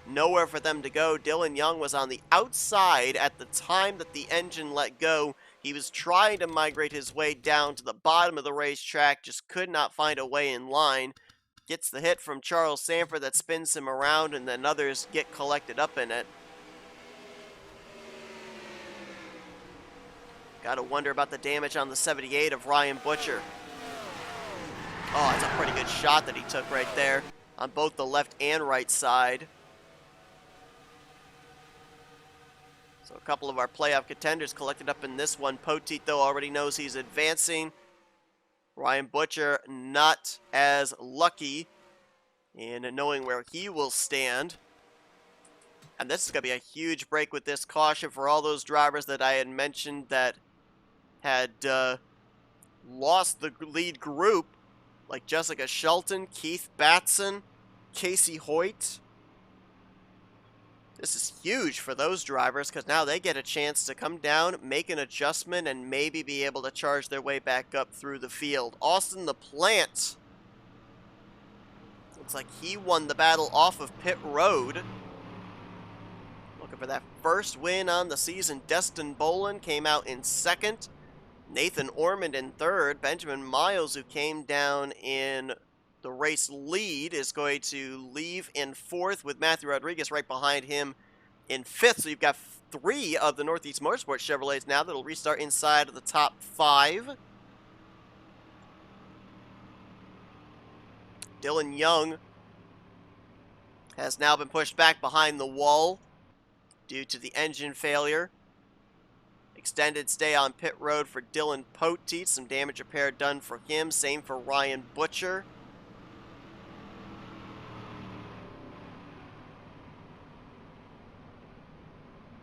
Nowhere for them to go. Dylan Young was on the outside at the time that the engine let go. He was trying to migrate his way down to the bottom of the racetrack, just could not find a way in line. Gets the hit from Charles Sanford that spins him around, and then others get collected up in it. Gotta wonder about the damage on the 78 of Ryan Butcher. Oh, that's a pretty good shot that he took right there on both the left and right side. So a couple of our playoff contenders collected up in this one. Poteet, though, already knows he's advancing. Ryan Butcher not as lucky in knowing where he will stand. And this is going to be a huge break with this caution for all those drivers that I had mentioned that had lost the lead group, like Jessica Shelton, Keith Batson, Casey Hoyt. This is huge for those drivers because now they get a chance to come down, make an adjustment, and maybe be able to charge their way back up through the field. Austin LaPlante. Looks like he won the battle off of pit road. Looking for that first win on the season. Destin Bolin came out in second. Nathan Ormond in third. Benjamin Miles, who came down in the race lead, is going to leave in fourth with Matthew Rodriguez right behind him in fifth. So you've got 3 of the Northeast Motorsports Chevrolets now that'll restart inside of the top 5. Dylan Young has now been pushed back behind the wall due to the engine failure. Extended stay on pit road for Dylan Poteet. Some damage repair done for him. Same for Ryan Butcher.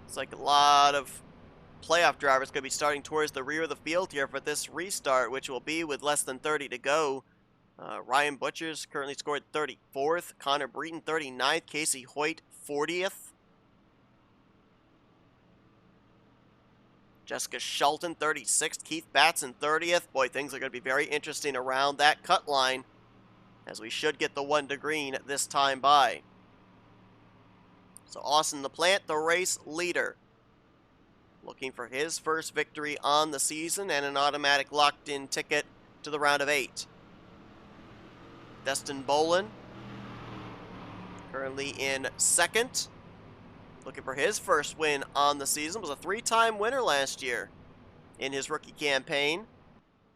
It's like a lot of playoff drivers going to be starting towards the rear of the field here for this restart, which will be with less than 30 to go. Ryan Butcher's currently scored 34th. Connor Breton 39th. Casey Hoyt 40th. Jessica Shelton 36th. Keith Batson 30th. Boy, things are going to be very interesting around that cut line, as we should get the 1 to green this time by. So Austin LaPlante, the race leader, looking for his first victory on the season and an automatic locked-in ticket to the round of 8. Destin Bolin, currently in second, looking for his first win on the season. Was a 3-time winner last year in his rookie campaign.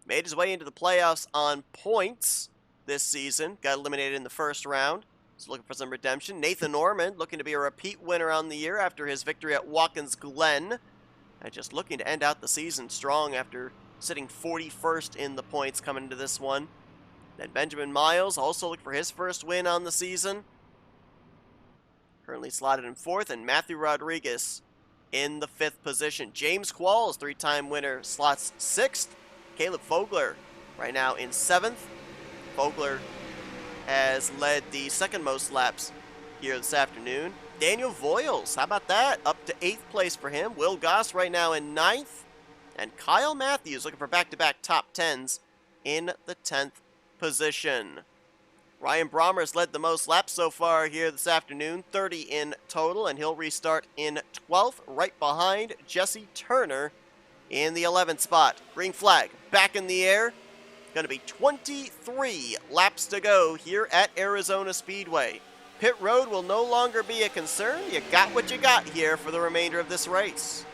Made his way into the playoffs on points this season. Got eliminated in the first round. So looking for some redemption. Nathan Ormond looking to be a repeat winner on the year after his victory at Watkins Glen. And just looking to end out the season strong after sitting 41st in the points coming into this one. Then Benjamin Miles also looking for his first win on the season. Currently slotted in 4th. And Matthew Rodriguez in the 5th position. James Qualls, 3-time winner, slots 6th. Caleb Fogler right now in 7th. Fogler has led the second most laps here this afternoon. Daniel Voiles, how about that? Up to 8th place for him. Will Goss right now in 9th. And Kyle Matthews looking for back-to-back top 10s in the 10th position. Ryan Brommer's led the most laps so far here this afternoon, 30 in total, and he'll restart in 12th, right behind Jesse Turner in the 11th spot. Green flag back in the air. Going to be 23 laps to go here at Arizona Speedway. Pit road will no longer be a concern. You got what you got here for the remainder of this race.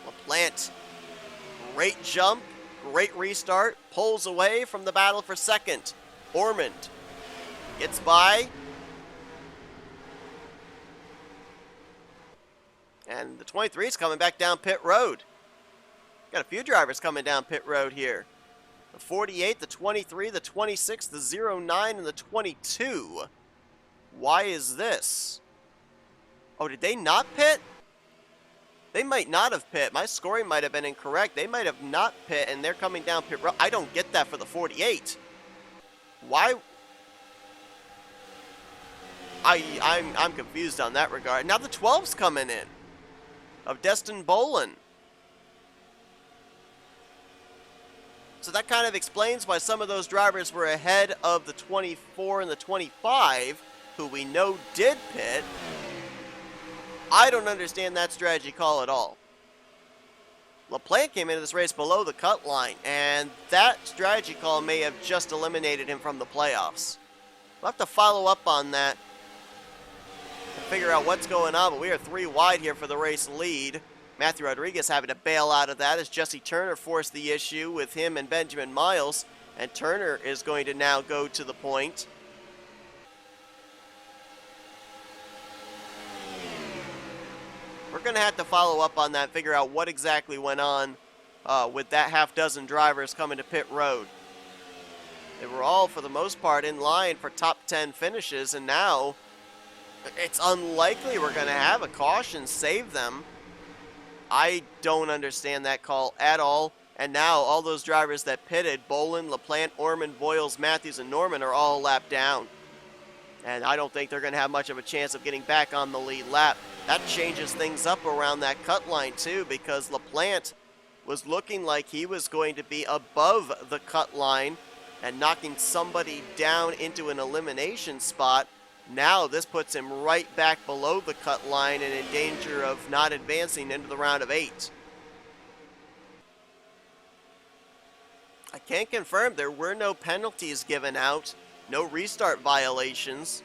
LaPlante, great jump, great restart, pulls away from the battle for second. Ormond gets by. And the 23 is coming back down pit road. Got a few drivers coming down pit road here. The 48, the 23, the 26, the 09, and the 22. Why is this? Oh, did they not pit? They might not have pit. My scoring might have been incorrect. They might have not pit, and they're coming down pit road. I don't get that for the 48. Why? I'm confused on that regard. Now the 12's coming in. Of Destin Bolin. So that kind of explains why some of those drivers were ahead of the 24 and the 25, who we know did pit. I don't understand that strategy call at all. LaPlante came into this race below the cut line, and that strategy call may have just eliminated him from the playoffs. We'll have to follow up on that to figure out what's going on, but we are 3 wide here for the race lead. Matthew Rodriguez having to bail out of that as Jesse Turner forced the issue with him and Benjamin Miles, and Turner is going to now go to the point. We're going to have to follow up on that, figure out what exactly went on with that half dozen drivers coming to pit road. They were all, for the most part, in line for top 10 finishes, and now it's unlikely we're going to have a caution save them. I don't understand that call at all. And now all those drivers that pitted, Bolin, LaPlante, Ormond, Voiles, Matthews, and Norman are all lapped down. And I don't think they're going to have much of a chance of getting back on the lead lap. That changes things up around that cut line too, because LaPlante was looking like he was going to be above the cut line and knocking somebody down into an elimination spot. Now this puts him right back below the cut line and in danger of not advancing into the round of 8. I can confirm there were no penalties given out, no restart violations.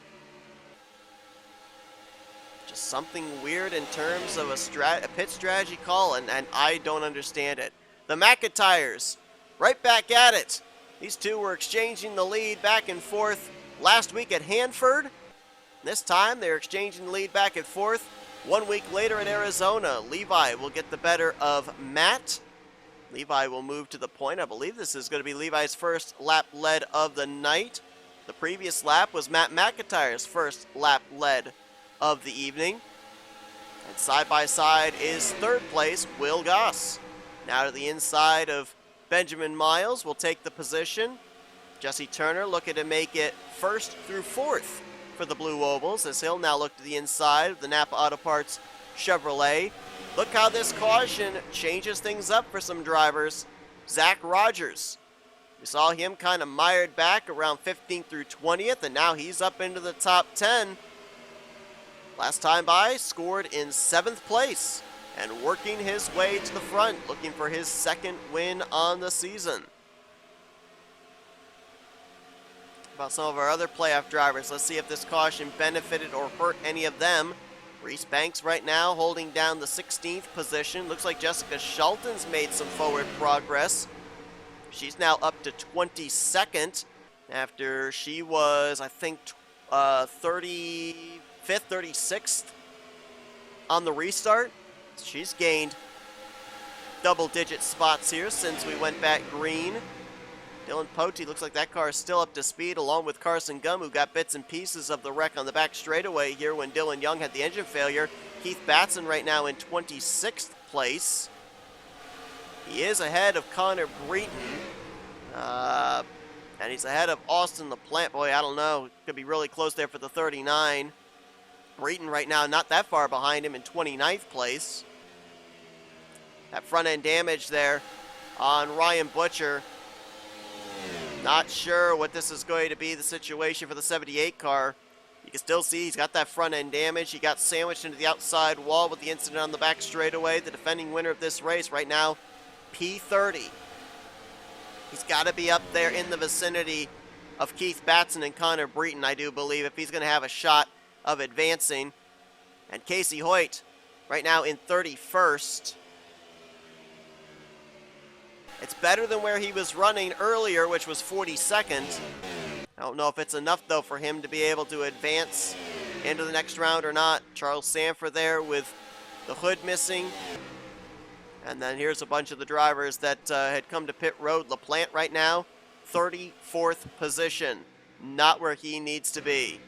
Just something weird in terms of a pit strategy call, and I don't understand it. The McIntyres, right back at it. These two were exchanging the lead back and forth last week at Hanford. This time they're exchanging the lead back and forth. 1 week later at Arizona, Levi will get the better of Matt. Levi will move to the point. I believe this is going to be Levi's first lap lead of the night. The previous lap was Matt McIntyre's first lap lead of the evening. And side by side is third place, Will Goss. Now to the inside of Benjamin Miles will take the position. Jesse Turner looking to make it first through fourth for the Blue Ovals, as he'll now look to the inside of the Napa Auto Parts Chevrolet. Look how this caution changes things up for some drivers. Zach Rogers We saw him kind of mired back around 15th through 20th, and now he's up into the top 10. Last time by, scored in 7th place and working his way to the front, looking for his 2nd win on the season. About some of our other playoff drivers, let's see if this caution benefited or hurt any of them. Reese Banks right now holding down the 16th position. Looks like Jessica Shelton's made some forward progress. She's now up to 22nd after she was, I think, 35th, 36th on the restart. She's gained double-digit spots here since we went back green. Dylan Pote looks like that car is still up to speed, along with Carson Gum, who got bits and pieces of the wreck on the back straightaway here when Dylan Young had the engine failure. Keith Batson right now in 26th place. He is ahead of Connor Breton. And he's ahead of Austin LaPlante. Boy, I don't know. Could be really close there for the 39. Breton right now not that far behind him in 29th place. That front end damage there on Ryan Butcher. Not sure what this is going to be the situation for the 78 car. You can still see he's got that front end damage. He got sandwiched into the outside wall with the incident on the back straightaway. The defending winner of this race right now, P30. He's got to be up there in the vicinity of Keith Batson and Connor Breton, I do believe, if he's going to have a shot of advancing. And Casey Hoyt right now in 31st. It's better than where he was running earlier, which was 42nd. I don't know if it's enough, though, for him to be able to advance into the next round or not. Charles Sanford there with the hood missing. And then here's a bunch of the drivers that had come to pit road. LaPlante right now, 34th position. Not where he needs to be.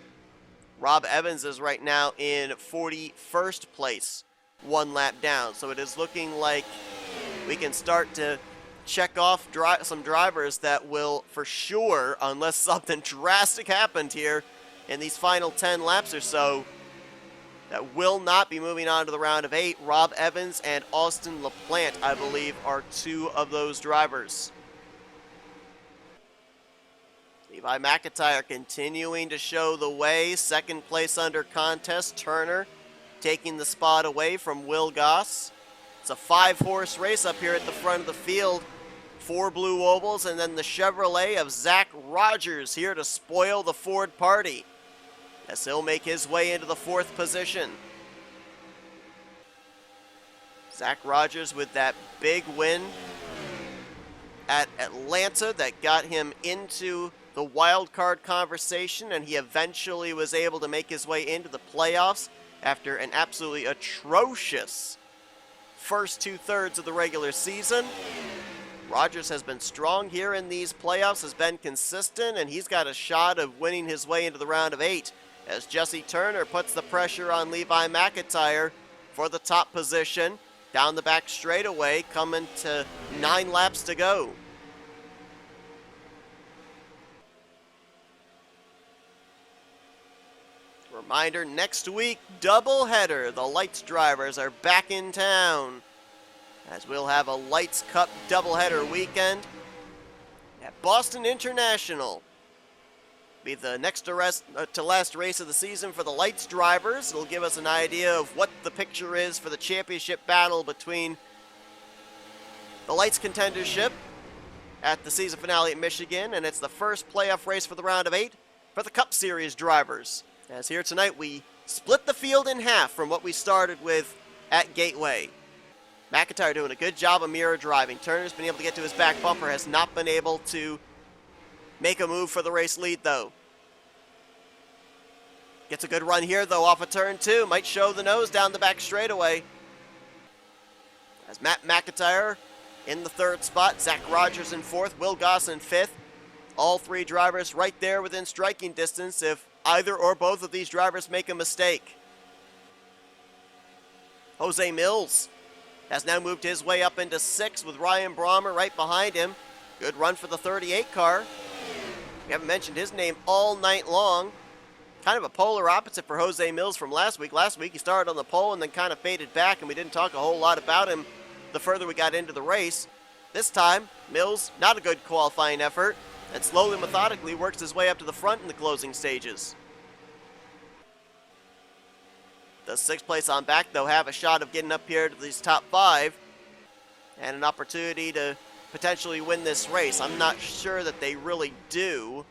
Rob Evans is right now in 41st place, 1 lap down. So it is looking like we can start to check off some drivers that will, for sure, unless something drastic happened here in these final 10 laps or so, that will not be moving on to the round of 8. Rob Evans and Austin LaPlante, I believe, are 2 of those drivers. Levi McIntyre continuing to show the way. 2nd place under contest. Turner taking the spot away from Will Goss. It's a 5-horse race up here at the front of the field. 4 blue ovals, and then the Chevrolet of Zach Rogers here to spoil the Ford party, as he'll make his way into the 4th position. Zach Rogers with that big win at Atlanta that got him into the wild card conversation, and he eventually was able to make his way into the playoffs after an absolutely atrocious first 2/3 of the regular season. Rogers has been strong here in these playoffs, has been consistent, and he's got a shot of winning his way into the round of 8 as Jesse Turner puts the pressure on Levi McIntyre for the top position. Down the back straightaway, coming to 9 laps to go. Reminder, next week, doubleheader. The Lights drivers are back in town, as we'll have a Lights Cup doubleheader weekend at Boston International. Be the next to last race of the season for the Lights drivers. It'll give us an idea of what the picture is for the championship battle between the Lights contendership at the season finale at Michigan, and it's the first playoff race for the round of 8 for the Cup Series drivers. As here tonight, we split the field in half from what we started with at Gateway. McIntyre doing a good job of mirror driving. Turner's been able to get to his back bumper, has not been able to make a move for the race lead, though. Gets a good run here, though, off of turn 2. Might show the nose down the back straightaway. As Matt McIntyre in the 3rd spot, Zach Rogers in 4th, Will Goss in 5th. All 3 drivers right there within striking distance if either or both of these drivers make a mistake. Jose Mills has now moved his way up into 6th with Ryan Brommer right behind him. Good run for the 38 car. We haven't mentioned his name all night long. Kind of a polar opposite for Jose Mills from last week. Last week he started on the pole and then kind of faded back, and we didn't talk a whole lot about him the further we got into the race. This time, Mills, not a good qualifying effort, and slowly, methodically works his way up to the front in the closing stages. Does 6th place on back, though, have a shot of getting up here to these top 5 and an opportunity to potentially win this race? I'm not sure that they really do.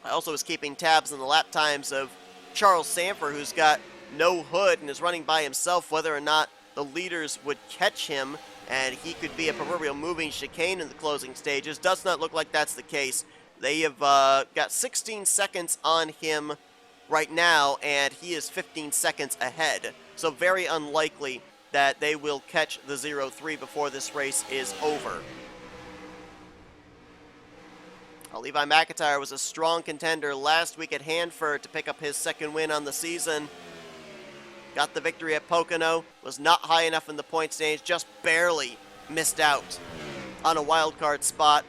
I also was keeping tabs on the lap times of Charles Sanford, who's got no hood and is running by himself, whether or not the leaders would catch him and he could be a proverbial moving chicane in the closing stages. Does not look like that's the case. They have got 16 seconds on him right now, and he is 15 seconds ahead. So very unlikely that they will catch the 0-3 before this race is over. Levi McIntyre was a strong contender last week at Hanford to pick up his 2nd win on the season. Got the victory at Pocono, was not high enough in the point stage, just barely missed out on a wild card spot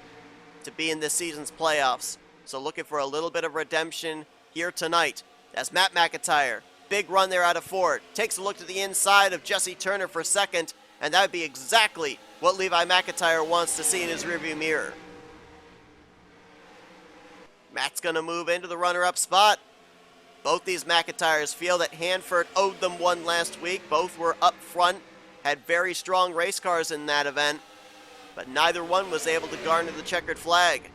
to be in this season's playoffs. So looking for a little bit of redemption here tonight as Matt McIntyre, big run there out of Ford, takes a look to the inside of Jesse Turner for 2nd, and that would be exactly what Levi McIntyre wants to see in his rearview mirror. Matt's going to move into the runner-up spot. Both these McIntyres feel that Hanford owed them one last week. Both were up front, had very strong race cars in that event, but neither one was able to garner the checkered flag.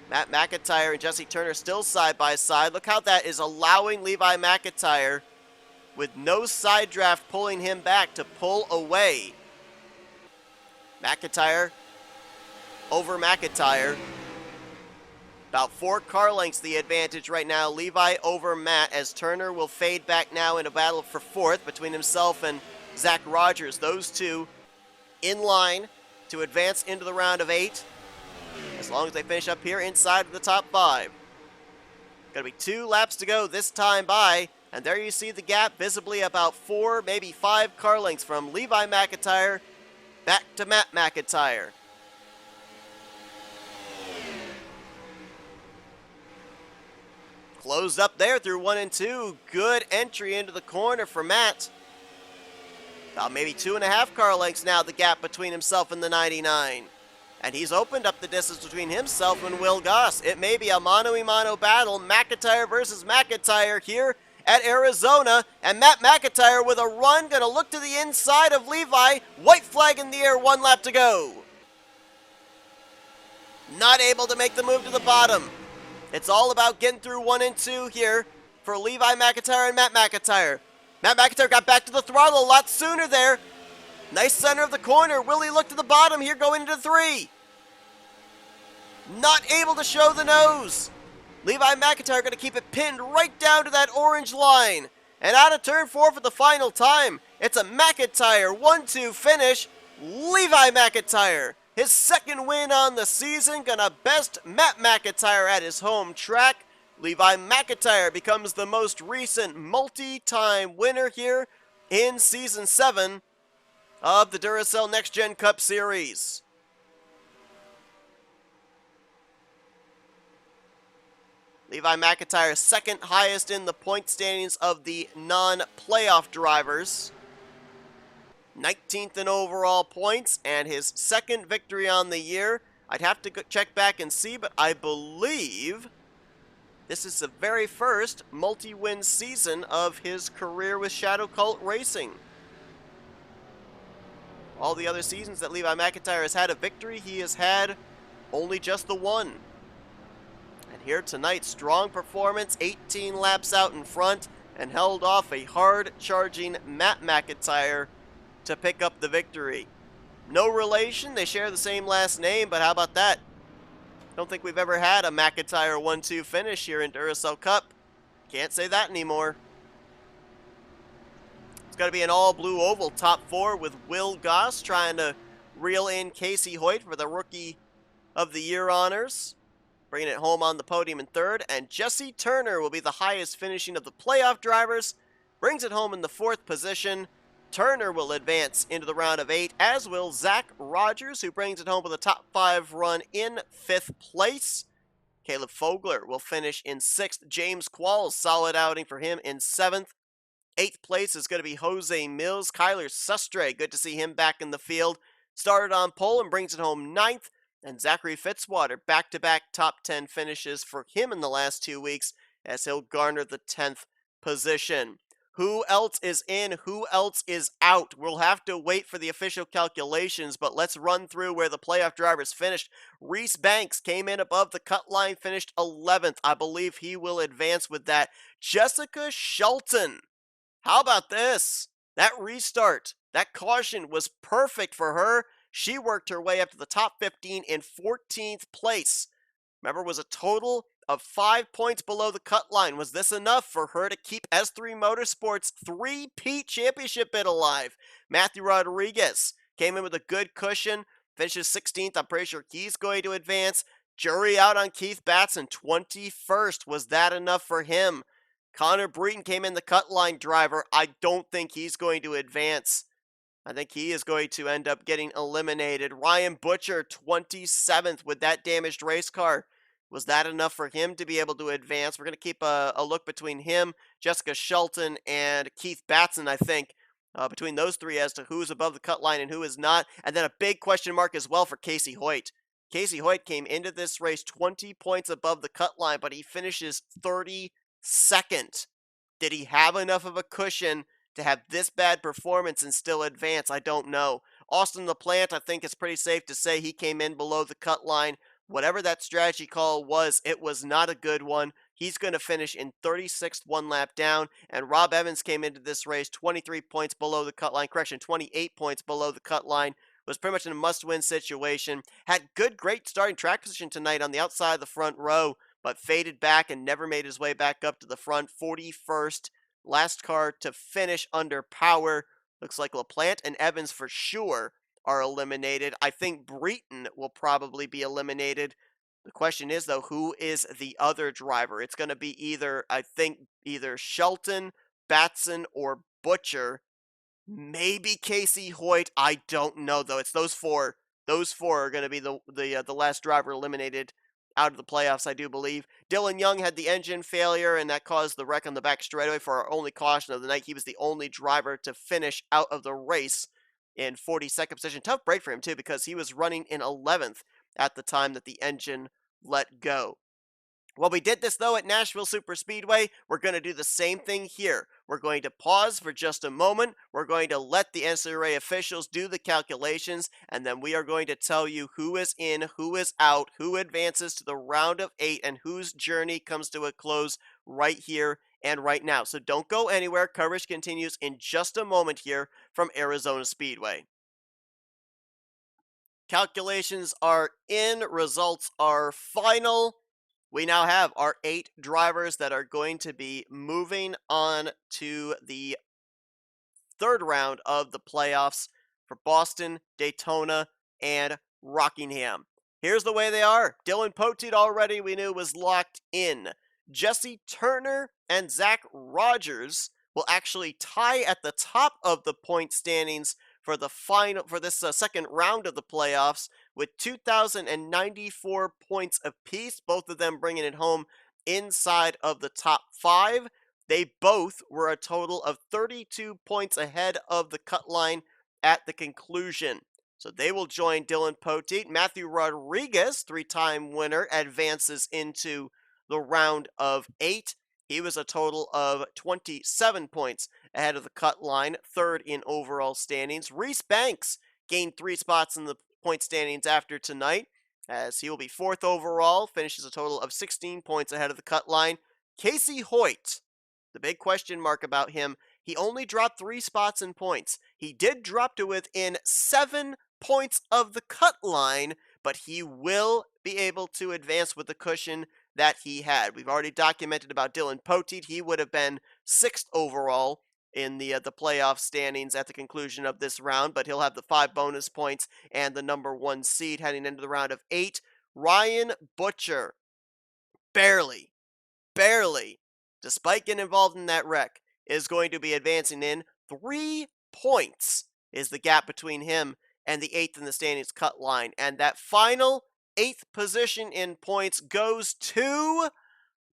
Matt McIntyre and Jesse Turner still side by side. Look how that is allowing Levi McIntyre, with no side draft pulling him back, to pull away. McIntyre over McIntyre. About 4 car lengths the advantage right now. Levi over Matt, as Turner will fade back now in a battle for 4th between himself and Zach Rogers. Those two in line to advance into the round of 8, as long as they finish up here inside of the top 5. Gonna be 2 laps to go this time by, and there you see the gap, visibly about 4, maybe 5 car lengths from Levi McIntyre back to Matt McIntyre. Closed up there through 1 and 2. Good entry into the corner for Matt. About maybe 2.5 car lengths now, the gap between himself and the 99. And he's opened up the distance between himself and Will Goss. It may be a mano-a-mano battle, McIntyre versus McIntyre here at Arizona. And Matt McIntyre with a run, gonna look to the inside of Levi. White flag in the air, 1 lap to go. Not able to make the move to the bottom. It's all about getting through 1 and 2 here for Levi McIntyre and Matt McIntyre. Matt McIntyre got back to the throttle a lot sooner there. Nice center of the corner. Will he look to the bottom here going into 3? Not able to show the nose. Levi McIntyre going to keep it pinned right down to that orange line. And out of turn 4 for the final time. It's a McIntyre 1-2 finish. Levi McIntyre, his 2nd win on the season, gonna best Matt McIntyre at his home track. Levi McIntyre becomes the most recent multi-time winner here in Season 7 of the Duracell Next Gen Cup Series. Levi McIntyre 2nd highest in the point standings of the non-playoff drivers. 19th in overall points, and his 2nd victory on the year. I'd have to check back and see, but I believe this is the very first multi-win season of his career with Shadow Cult Racing. All the other seasons that Levi McIntyre has had a victory, he has had only just the 1. And here tonight, strong performance, 18 laps out in front, and held off a hard-charging Matt McIntyre to pick up the victory. No relation, they share the same last name, but how about that? Don't think we've ever had a McIntyre 1-2 finish here in Duracell Cup. Can't say that anymore. It's got to be an all-blue oval top 4 with Will Goss trying to reel in Casey Hoyt for the Rookie of the Year honors, bringing it home on the podium in 3rd, and Jesse Turner will be the highest finishing of the playoff drivers, brings it home in the 4th position. Turner will advance into the round of 8, as will Zach Rogers, who brings it home with a top 5 run in 5th place. Caleb Fogler will finish in 6th. James Qualls, solid outing for him in 7th. 8th place is going to be Jose Mills. Kyler Sustre, good to see him back in the field. Started on pole and brings it home 9th. And Zachary Fitzwater, back-to-back top 10 finishes for him in the last 2 weeks as he'll garner the 10th position. Who else is in? Who else is out? We'll have to wait for the official calculations, but let's run through where the playoff drivers finished. Reese Banks came in above the cut line, finished 11th. I believe he will advance with that. Jessica Shelton, how about this? That restart, that caution was perfect for her. She worked her way up to the top 15 in 14th place. Remember, it was a total of 5 points below the cut line. Was this enough for her to keep S3 Motorsports' three-peat championship bid alive? Matthew Rodriguez came in with a good cushion, finishes 16th. I'm pretty sure he's going to advance. Jury out on Keith Batson, 21st. Was that enough for him? Connor Breton came in the cut line driver. I don't think he's going to advance. I think he is going to end up getting eliminated. Ryan Butcher, 27th with that damaged race car. Was that enough for him to be able to advance? We're going to keep a look between him, Jessica Shelton, and Keith Batson, I think, between those three as to who's above the cut line and who is not. And then a big question mark as well for Casey Hoyt. Casey Hoyt came into this race 20 points above the cut line, but he finishes 32nd. Did he have enough of a cushion to have this bad performance and still advance? I don't know. Austin LaPlante, I think it's pretty safe to say he came in below the cut line. Whatever that strategy call was, it was not a good one. He's going to finish in 36th, one lap down. And Rob Evans came into this race 23 points below the cut line. 28 points below the cut line. Was pretty much in a must-win situation. Had great starting track position tonight on the outside of the front row, but faded back and never made his way back up to the front. 41st. Last car to finish under power. Looks like LaPlante and Evans for sure are eliminated. I think Breton will probably be eliminated. The question is, though, who is the other driver? It's going to be either Shelton, Batson, or Butcher. Maybe Casey Hoyt. I don't know, though. It's those four. Those four are going to be the last driver eliminated out of the playoffs, I do believe. Dylan Young had the engine failure, and that caused the wreck on the back straightaway for our only caution of the night. He was the only driver to finish out of the race in 42nd position. Tough break for him, too, because he was running in 11th at the time that the engine let go. Well, we did this, though, at Nashville Superspeedway. We're going to do the same thing here. We're going to pause for just a moment. We're going to let the NCRA officials do the calculations, and then we are going to tell you who is in, who is out, who advances to the round of 8, and whose journey comes to a close right here and right now. So don't go anywhere. Coverage continues in just a moment here from Arizona Speedway. Calculations are in. Results are final. We now have our 8 drivers that are going to be moving on to the third round of the playoffs for Boston, Daytona, and Rockingham. Here's the way they are. Dylan Poteet already we knew was locked in. Jesse Turner and Zach Rogers will actually tie at the top of the point standings for this second round of the playoffs with 2,094 points apiece, both of them bringing it home inside of the top 5. They both were a total of 32 points ahead of the cut line at the conclusion. So they will join Dylan Poteet. Matthew Rodriguez, 3-time winner, advances into the round of 8. He was a total of 27 points ahead of the cut line, third in overall standings. Reese Banks gained 3 spots in the point standings after tonight, as he will be 4th overall, finishes a total of 16 points ahead of the cut line. Casey Hoyt, the big question mark about him, he only dropped 3 spots in points. He did drop to within 7 points of the cut line, but he will be able to advance with the cushion that he had. We've already documented about Dylan Poteet. He would have been 6th overall in the playoff standings at the conclusion of this round, but he'll have the 5 bonus points and the number 1 seed heading into the round of 8. Ryan Butcher, barely, despite getting involved in that wreck, is going to be advancing in. 3 points is the gap between him and the 8th in the standings cut line, and that final 8th position in points goes to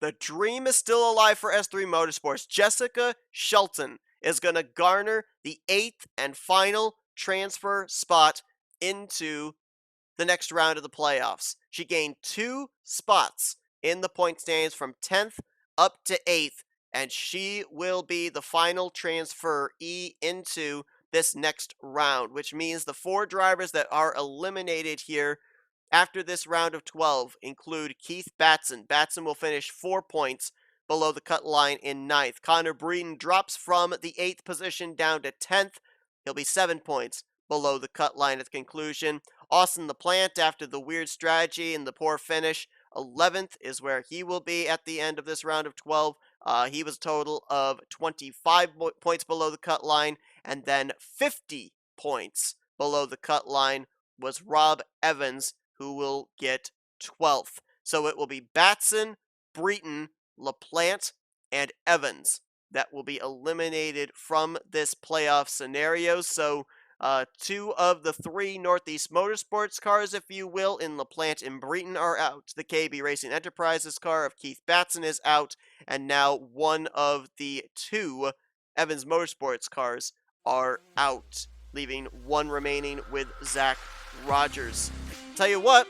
the dream is still alive for S3 Motorsports. Jessica Shelton is going to garner the 8th and final transfer spot into the next round of the playoffs. She gained 2 spots in the point standings from 10th up to 8th, and she will be the final transferee into this next round, which means the 4 drivers that are eliminated here after this round of 12 include Keith Batson. Batson will finish 4 points below the cut line in 9th. Connor Breeden drops from the 8th position down to 10th. He'll be 7 points below the cut line at the conclusion. Austin LaPlante, after the weird strategy and the poor finish, 11th is where he will be at the end of this round of 12. He was a total of 25 points below the cut line, and then 50 points below the cut line was Rob Evans, who will get 12th. So it will be Batson, Breeden, LaPlante, and Evans that will be eliminated from this playoff scenario. So 2 of the 3 Northeast Motorsports cars, if you will, in LaPlante and Breeden are out. The KB Racing Enterprises car of Keith Batson is out, and now 1 of the 2 Evans Motorsports cars are out, leaving 1 remaining with Zach Rogers. Tell you what,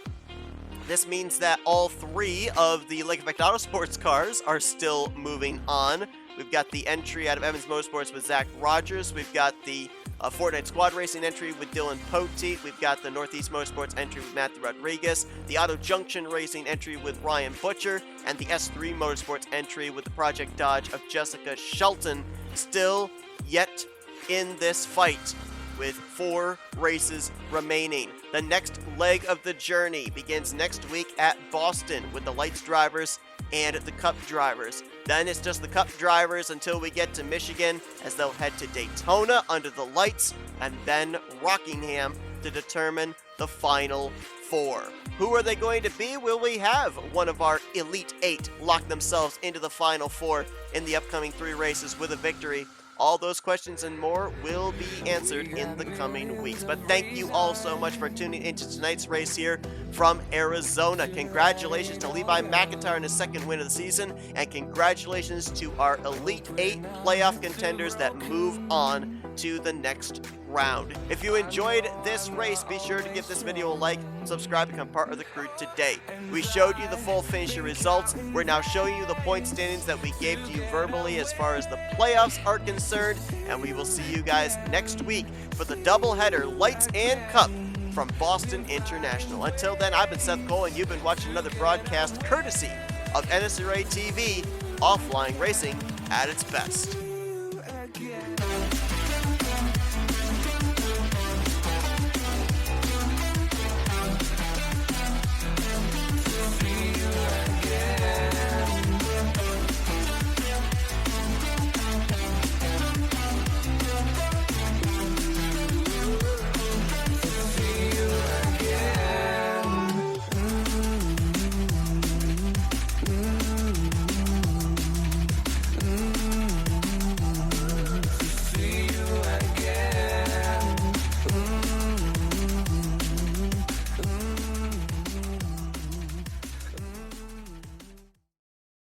this means that all 3 of the Lake Effect Autosports cars are still moving on. We've got the entry out of Evans Motorsports with Zach Rogers. We've got the Fortnite Squad Racing entry with Dylan Poteet. We've got the Northeast Motorsports entry with Matthew Rodriguez. The Auto Junction Racing entry with Ryan Butcher. And the S3 Motorsports entry with the Project Dodge of Jessica Shelton. Still yet in this fight, with 4 races remaining. The next leg of the journey begins next week at Boston with the Lights drivers and the Cup drivers. Then it's just the Cup drivers until we get to Michigan, as they'll head to Daytona under the lights, and then Rockingham to determine the final 4. Who are they going to be? Will we have one of our Elite 8 lock themselves into the final 4 in the upcoming 3 races with a victory? All those questions and more will be answered in the coming weeks. But thank you all so much for tuning into tonight's race here from Arizona. Congratulations to Levi McIntyre in his 2nd win of the season, and congratulations to our Elite 8 playoff contenders that move on to the next round. If you enjoyed this race, be sure to give this video a like, subscribe, become part of the crew today. We showed you the full finisher results. We're now showing you the point standings that we gave to you verbally as far as the playoffs are concerned, and we will see you guys next week for the doubleheader Lights and Cup from Boston International. Until then, I've been Seth Cole, and you've been watching another broadcast courtesy of NNSCRA TV, offline racing at its best.